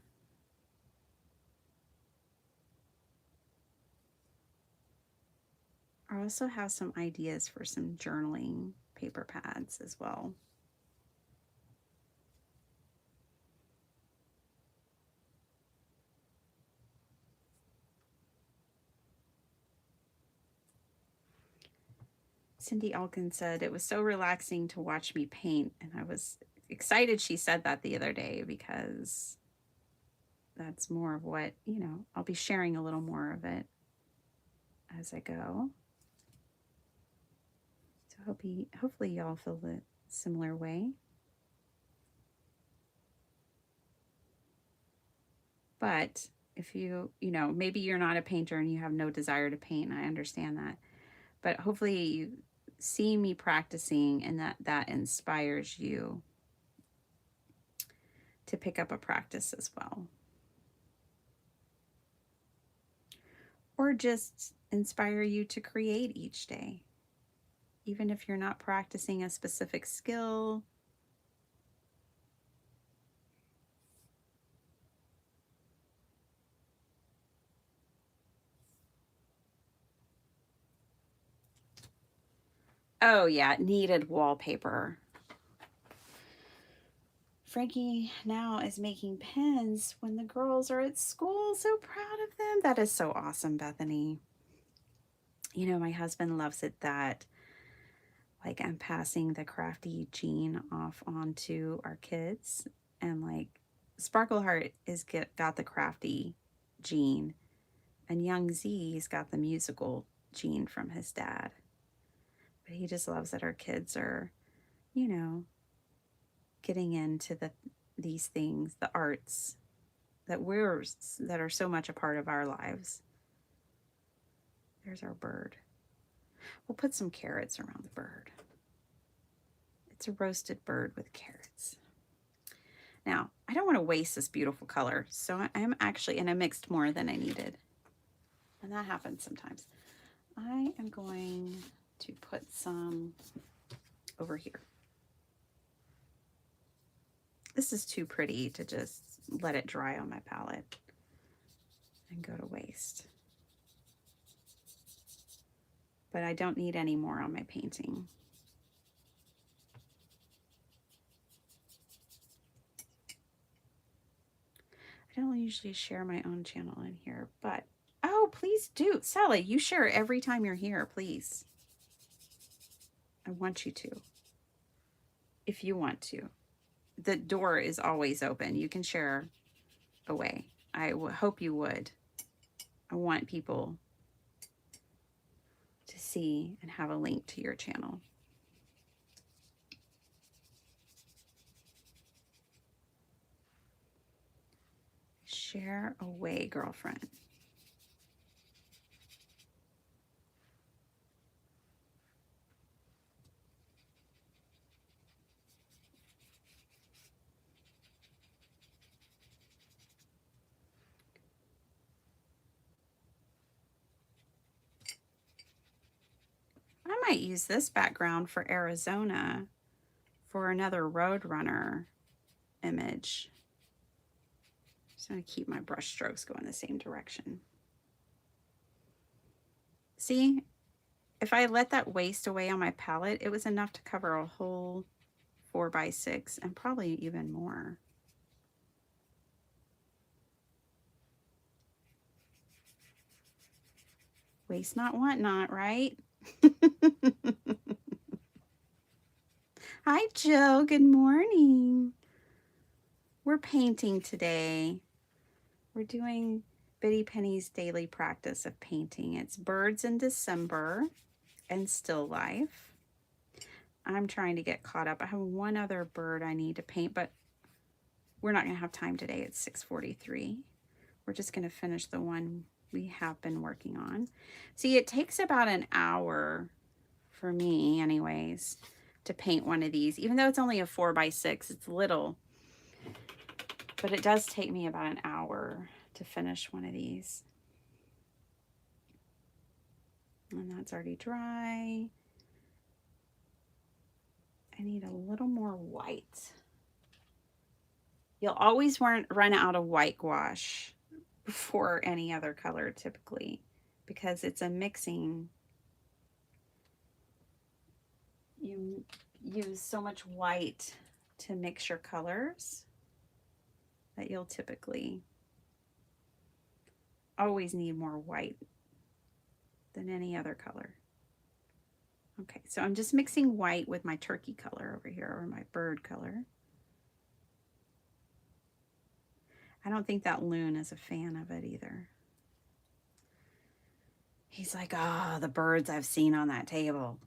I also have some ideas for some journaling paper pads as well. Cindy Alkin said, it was so relaxing to watch me paint. And I was excited she said that the other day, because that's more of what, you know, I'll be sharing a little more of it as I go. So hopefully y'all feel the similar way. But if you know, maybe you're not a painter and you have no desire to paint, I understand that. But hopefully you see me practicing and that inspires you to pick up a practice as well. Or just inspire you to create each day. Even if you're not practicing a specific skill. Oh yeah, needed wallpaper. Frankie now is making pens when the girls are at school. So proud of them. That is so awesome, Bethany. You know, my husband loves it that like I'm passing the crafty gene off onto our kids, and like Sparkleheart got the crafty gene, and young Z's got the musical gene from his dad. But he just loves that our kids are, you know, getting into these things, the arts that are so much a part of our lives. There's our bird. We'll put some carrots around the bird. It's a roasted bird with carrots. Now, I don't want to waste this beautiful color, so I'm actually, and I mixed more than I needed. And that happens sometimes. I am going to put some over here. This is too pretty to just let it dry on my palette and go to waste. But I don't need any more on my painting. I don't usually share my own channel in here, but oh, please do. Sally, you share every time you're here, please. I want you to. If you want to. The door is always open. You can share away. I hope you would. I want people to see and have a link to your channel. Share away, girlfriend. I might use this background for Arizona for another Roadrunner image. Just going to keep my brush strokes going the same direction. See, if I let that waste away on my palette, it was enough to cover a whole 4x6 and probably even more. Waste not, want not, right? Hi, Joe. Good morning. We're painting today. We're doing Biddy Penny's daily practice of painting. It's birds in December and still life. I'm trying to get caught up. I have one other bird I need to paint, but we're not going to have time today. It's 6:43. We're just going to finish the one we have been working on. See, it takes about an hour for me anyways to paint one of these. Even though it's only a 4x6, it's little, but it does take me about an hour to finish one of these. And that's already dry. I need a little more white. You'll always run out of white gouache before any other color typically, because it's a mixing. You use so much white to mix your colors that you'll typically always need more white than any other color. Okay, so I'm just mixing white with my turkey color over here, or my bird color. I don't think that loon is a fan of it either. He's like, oh, the birds I've seen on that table.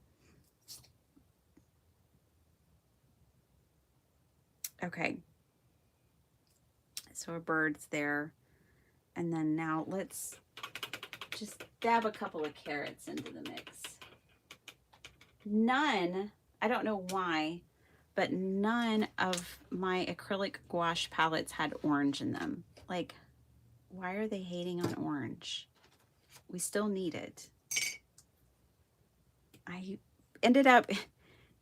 Okay, so a bird's there. And then now let's just dab a couple of carrots into the mix. None, I don't know why, but none of my acrylic gouache palettes had orange in them. Like, why are they hating on orange? We still need it. I ended up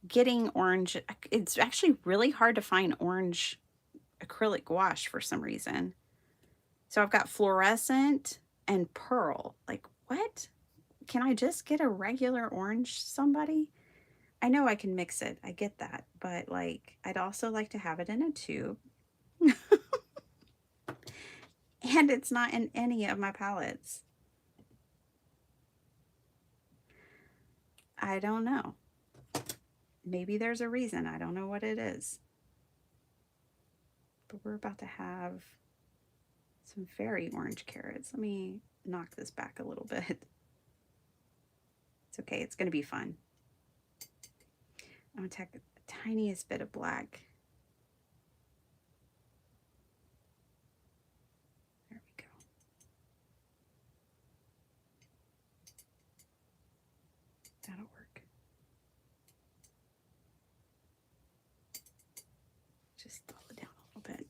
getting orange. It's actually really hard to find orange acrylic gouache for some reason. So I've got fluorescent and pearl. Like, what? Can I just get a regular orange, somebody? I know I can mix it. I get that. But, like, I'd also like to have it in a tube. And it's not in any of my palettes. I don't know. Maybe there's a reason. I don't know what it is. But we're about to have some very orange carrots. Let me knock this back a little bit. It's okay. It's going to be fun. I'm going to take the tiniest bit of black. There we go. That'll work. Just dull it down a little bit.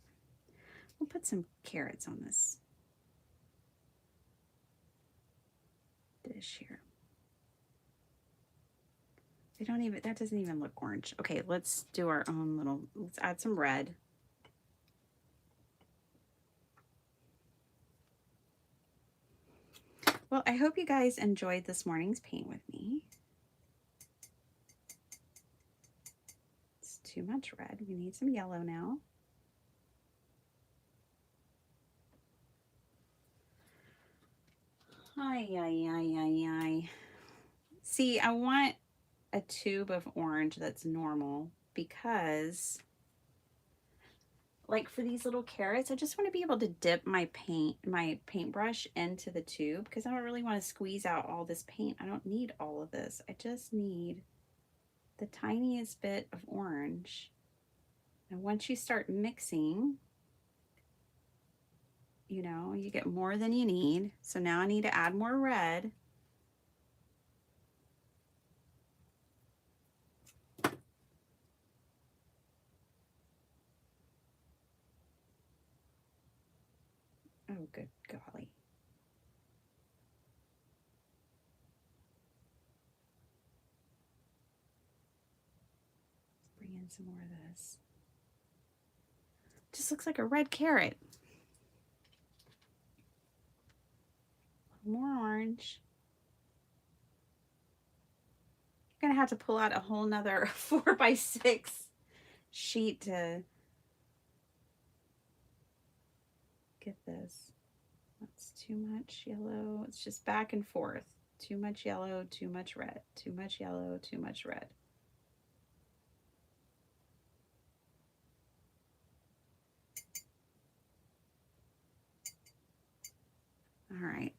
We'll put some carrots on this dish here. They don't even, that doesn't even look orange. Okay, let's do our own little, let's add some red. Well, I hope you guys enjoyed this morning's paint with me. It's too much red. We need some yellow now. Ay, ay, ay, ay, ay. See, I want a tube of orange that's normal because, like for these little carrots, I just want to be able to dip my paintbrush into the tube because I don't really want to squeeze out all this paint. I don't need all of this. I just need the tiniest bit of orange. And once you start mixing, you know, you get more than you need. So now I need to add more red. Oh, good golly. Let's bring in some more of this. Just looks like a red carrot. More orange. You're gonna have to pull out a whole nother 4x6 sheet to get this. That's too much yellow. It's just back and forth. Too much yellow, too much red. Too much yellow, too much red. All right.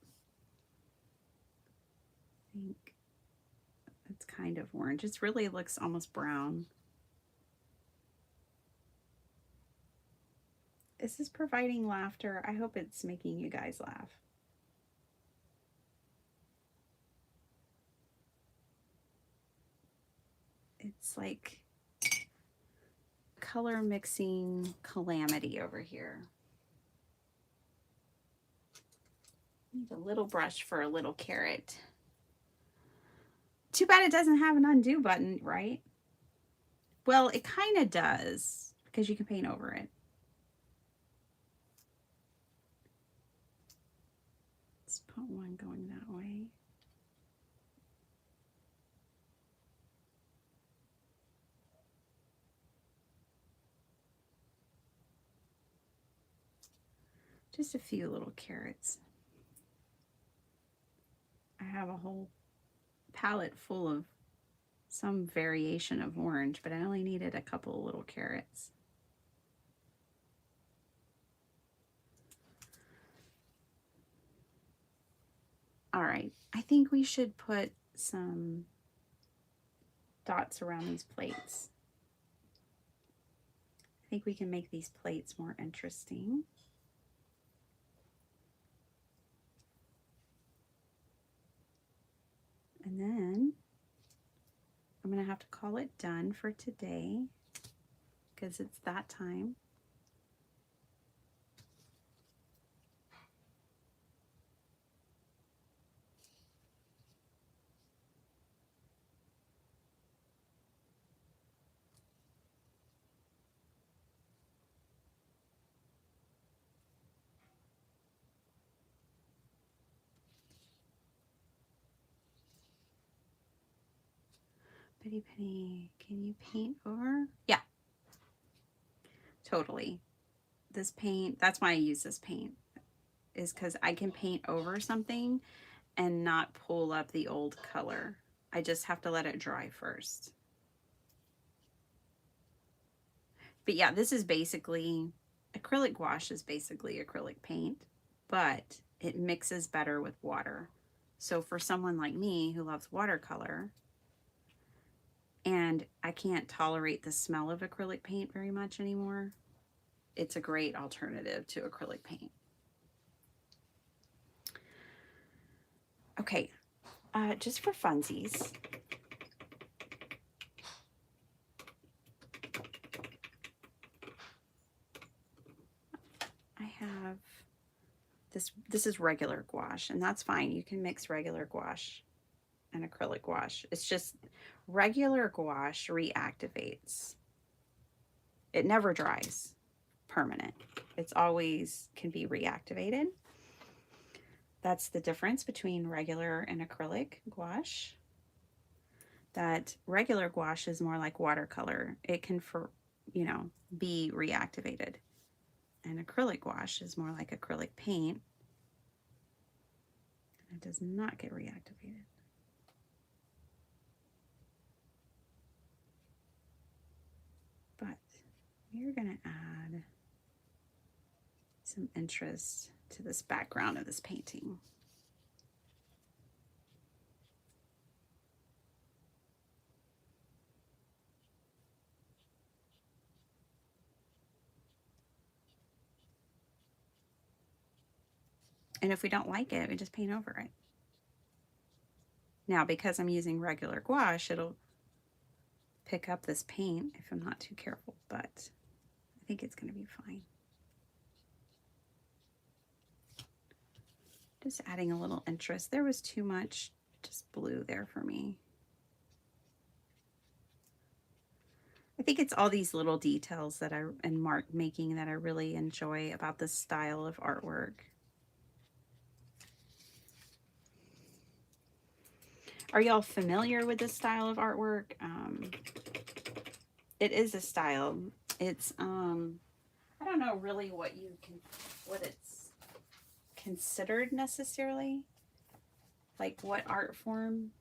I think it's kind of orange. It really looks almost brown. This is providing laughter. I hope it's making you guys laugh. It's like color mixing calamity over here. Need a little brush for a little carrot. Too bad it doesn't have an undo button, right? Well, it kind of does because you can paint over it. Let's put one going that way. Just a few little carrots. I have a whole palette full of some variation of orange, but I only needed a couple of little carrots. All right, I think we should put some dots around these plates. I think we can make these plates more interesting. And then I'm going to have to call it done for today because it's that time. Betty Penny, can you paint over? Yeah, totally. This paint, that's why I use this paint, is because I can paint over something and not pull up the old color. I just have to let it dry first. But yeah, this is basically, acrylic gouache is basically acrylic paint, but it mixes better with water. So for someone like me who loves watercolor, and I can't tolerate the smell of acrylic paint very much anymore, it's a great alternative to acrylic paint. Okay, just for funsies, I have this is regular gouache, and that's fine. You can mix regular gouache and acrylic gouache. It's just regular gouache reactivates. It never dries permanent. It's always can be reactivated. That's the difference between regular and acrylic gouache. That regular gouache is more like watercolor. It can, be reactivated. And acrylic gouache is more like acrylic paint. It does not get reactivated. But we're going to add some interest to this background of this painting. And if we don't like it, we just paint over it. Now, because I'm using regular gouache, it'll pick up this paint if I'm not too careful, but I think it's going to be fine. Just adding a little interest. There was too much just blue there for me. I think it's all these little details that and mark making that I really enjoy about this style of artwork. Are y'all familiar with this style of artwork? It is a style. It's I don't know really what it's considered necessarily. Like what art form?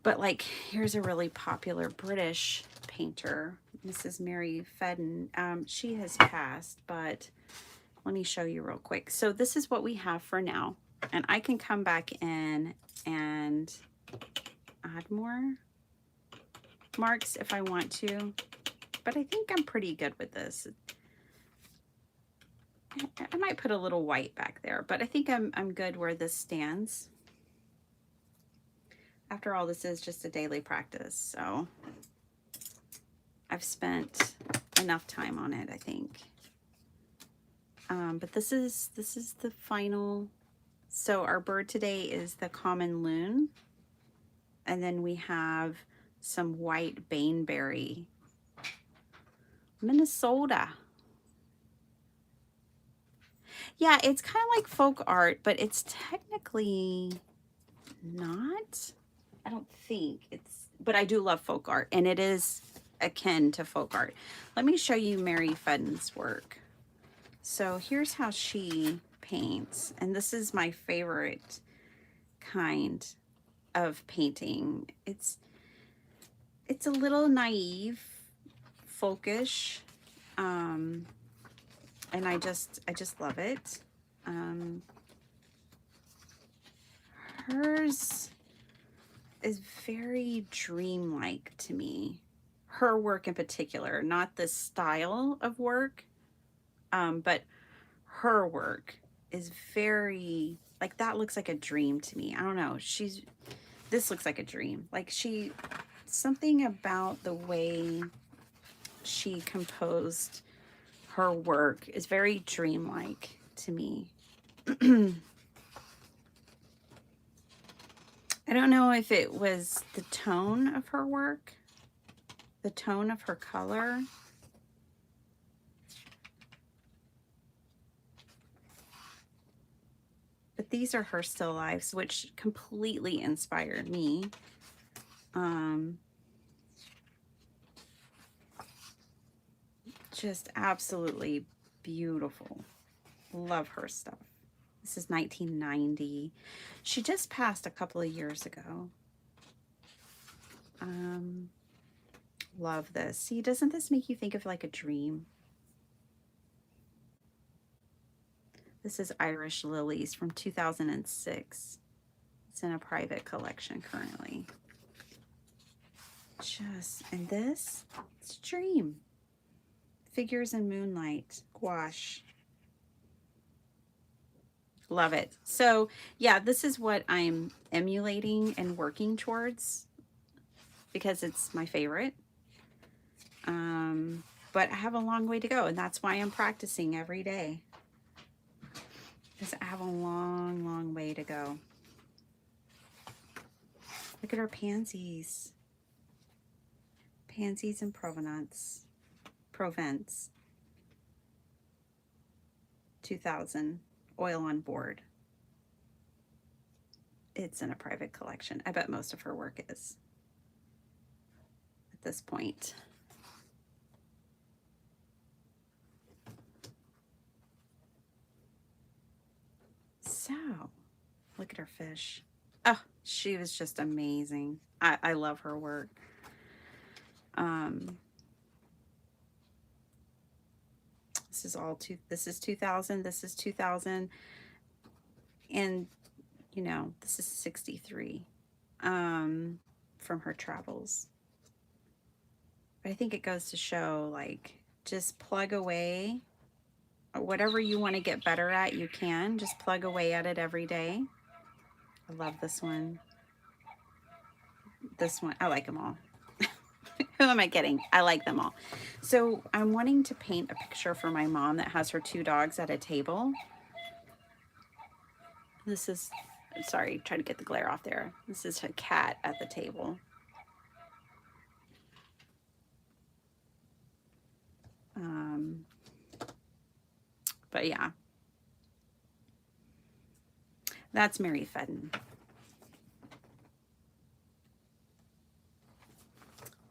But like, here's a really popular British painter, Mrs. Mary Fedden. She has passed, but let me show you real quick. So this is what we have for now. And I can come back in and add more marks if I want to. But I think I'm pretty good with this. I might put a little white back there, but I think I'm good where this stands. After all, this is just a daily practice, so I've spent enough time on it, I think. But this is the final. So our bird today is the common loon, and then we have some white baneberry. Minnesota. Yeah, it's kind of like folk art, but it's technically not. I don't think it's, but I do love folk art, and it is akin to folk art. Let me show you Mary Fedden's work. So here's how she paints, and this is my favorite kind of painting. It's a little naive, folkish, and I just love it. Hers is very dreamlike to me. Her work in particular, not the style of work, but her work is very, like, that looks like a dream to me. I don't know. This looks like a dream. Like something about the way she composed her work is very dreamlike to me. I don't know if it was the tone of her work, the tone of her color. But these are her still lifes, which completely inspired me. Just absolutely beautiful. Love her stuff. This is 1990. She just passed a couple of years ago. Love this. See, doesn't this make you think of like a dream? This is Irish Lilies from 2006. It's in a private collection currently. And this, it's a dream. Figures in Moonlight, gouache. Love it. So yeah, this is what I'm emulating and working towards because it's my favorite. But I have a long way to go, and that's why I'm practicing every day. Because I have a long, long way to go. Look at our pansies. Pansies in Provence. 2000. Oil on Board. It's in a private collection. I bet most of her work is at this point. So, look at her fish. Oh, she was just amazing. I love her work. This is 2000, this is 2000, and you know, this is 63 from her travels. But I think it goes to show, like, just plug away. Whatever you want to get better at, you can. Just plug away at it every day. I love this one. This one, I like them all. Who am I kidding? I like them all. So I'm wanting to paint a picture for my mom that has her 2 dogs at a table. This is, sorry, try to get the glare off there. This is a cat at the table. But yeah, that's Mary Fedden.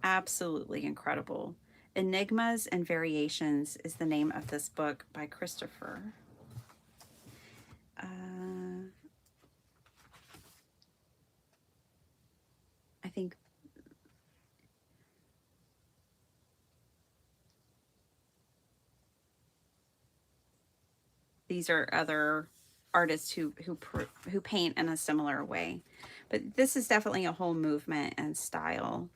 Absolutely incredible. Enigmas and Variations is the name of this book by Christopher. I think these are other artists who paint in a similar way, but this is definitely a whole movement and style.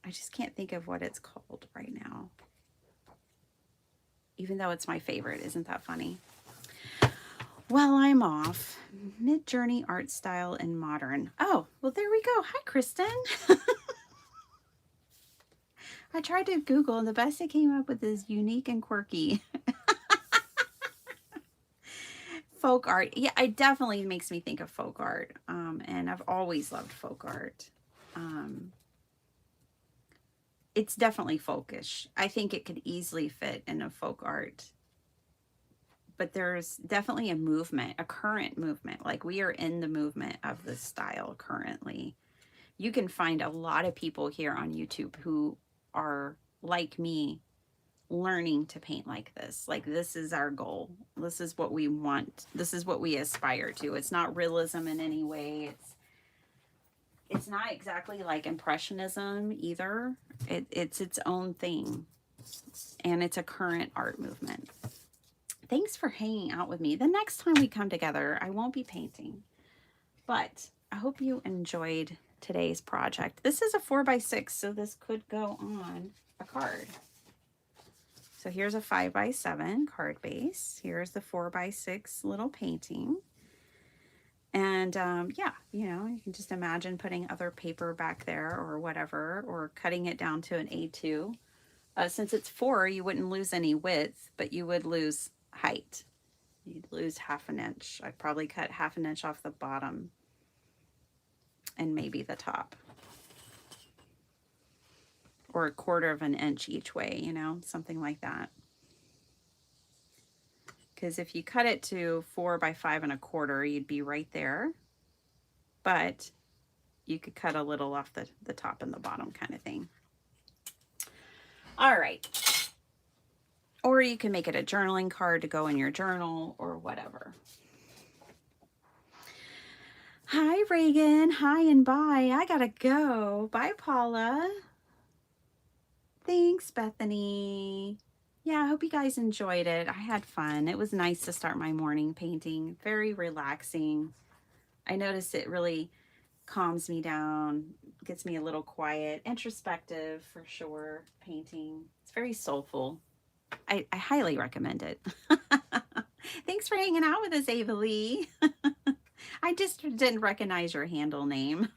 I just can't think of what it's called right now, even though it's my favorite. Isn't that funny? Well, I'm off. Mid-Journey Art Style and Modern. Oh, well, there we go. Hi, Kristen. I tried to Google, and the best it came up with is unique and quirky. Folk art. Yeah, it definitely makes me think of folk art. And I've always loved folk art. It's definitely folkish. I think it could easily fit in a folk art. But there's definitely a movement, a current movement. Like, we are in the movement of this style currently. You can find a lot of people here on YouTube who are like me, learning to paint like this. Like, this is our goal. This is what we want. This is what we aspire to. It's not realism in any way. It's not exactly like Impressionism either. It's its own thing. And it's a current art movement. Thanks for hanging out with me. The next time we come together, I won't be painting. But I hope you enjoyed today's project. This is a 4x6, so this could go on a card. So here's a 5x7 card base. Here's the 4x6 little painting. And yeah, you know, you can just imagine putting other paper back there or whatever, or cutting it down to an A2. Since it's 4, you wouldn't lose any width, but you would lose height. You'd lose 1/2 inch. I'd probably cut 1/2 inch off the bottom and maybe the top. Or 1/4 inch each way, you know, something like that. Because if you cut it to 4 by 5 1/4, you'd be right there. But you could cut a little off the top and the bottom kind of thing. All right. Or you can make it a journaling card to go in your journal or whatever. Hi, Reagan. Hi and bye. I gotta go. Bye, Paula. Thanks, Bethany. Yeah, I hope you guys enjoyed it. I had fun. It was nice to start my morning painting. Very relaxing. I noticed it really calms me down, gets me a little quiet, introspective for sure. Painting. It's very soulful. I highly recommend it. Thanks for hanging out with us, Ava Lee. I just didn't recognize your handle name.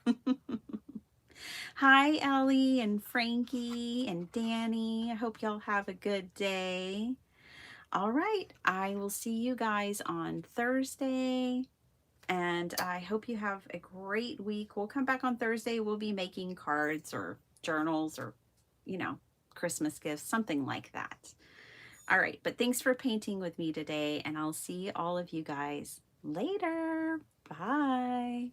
Hi, Ellie and Frankie and Danny. I hope y'all have a good day. All right, I will see you guys on Thursday. And I hope you have a great week. We'll come back on Thursday. We'll be making cards or journals or, you know, Christmas gifts, something like that. All right, but thanks for painting with me today, and I'll see all of you guys later. Bye.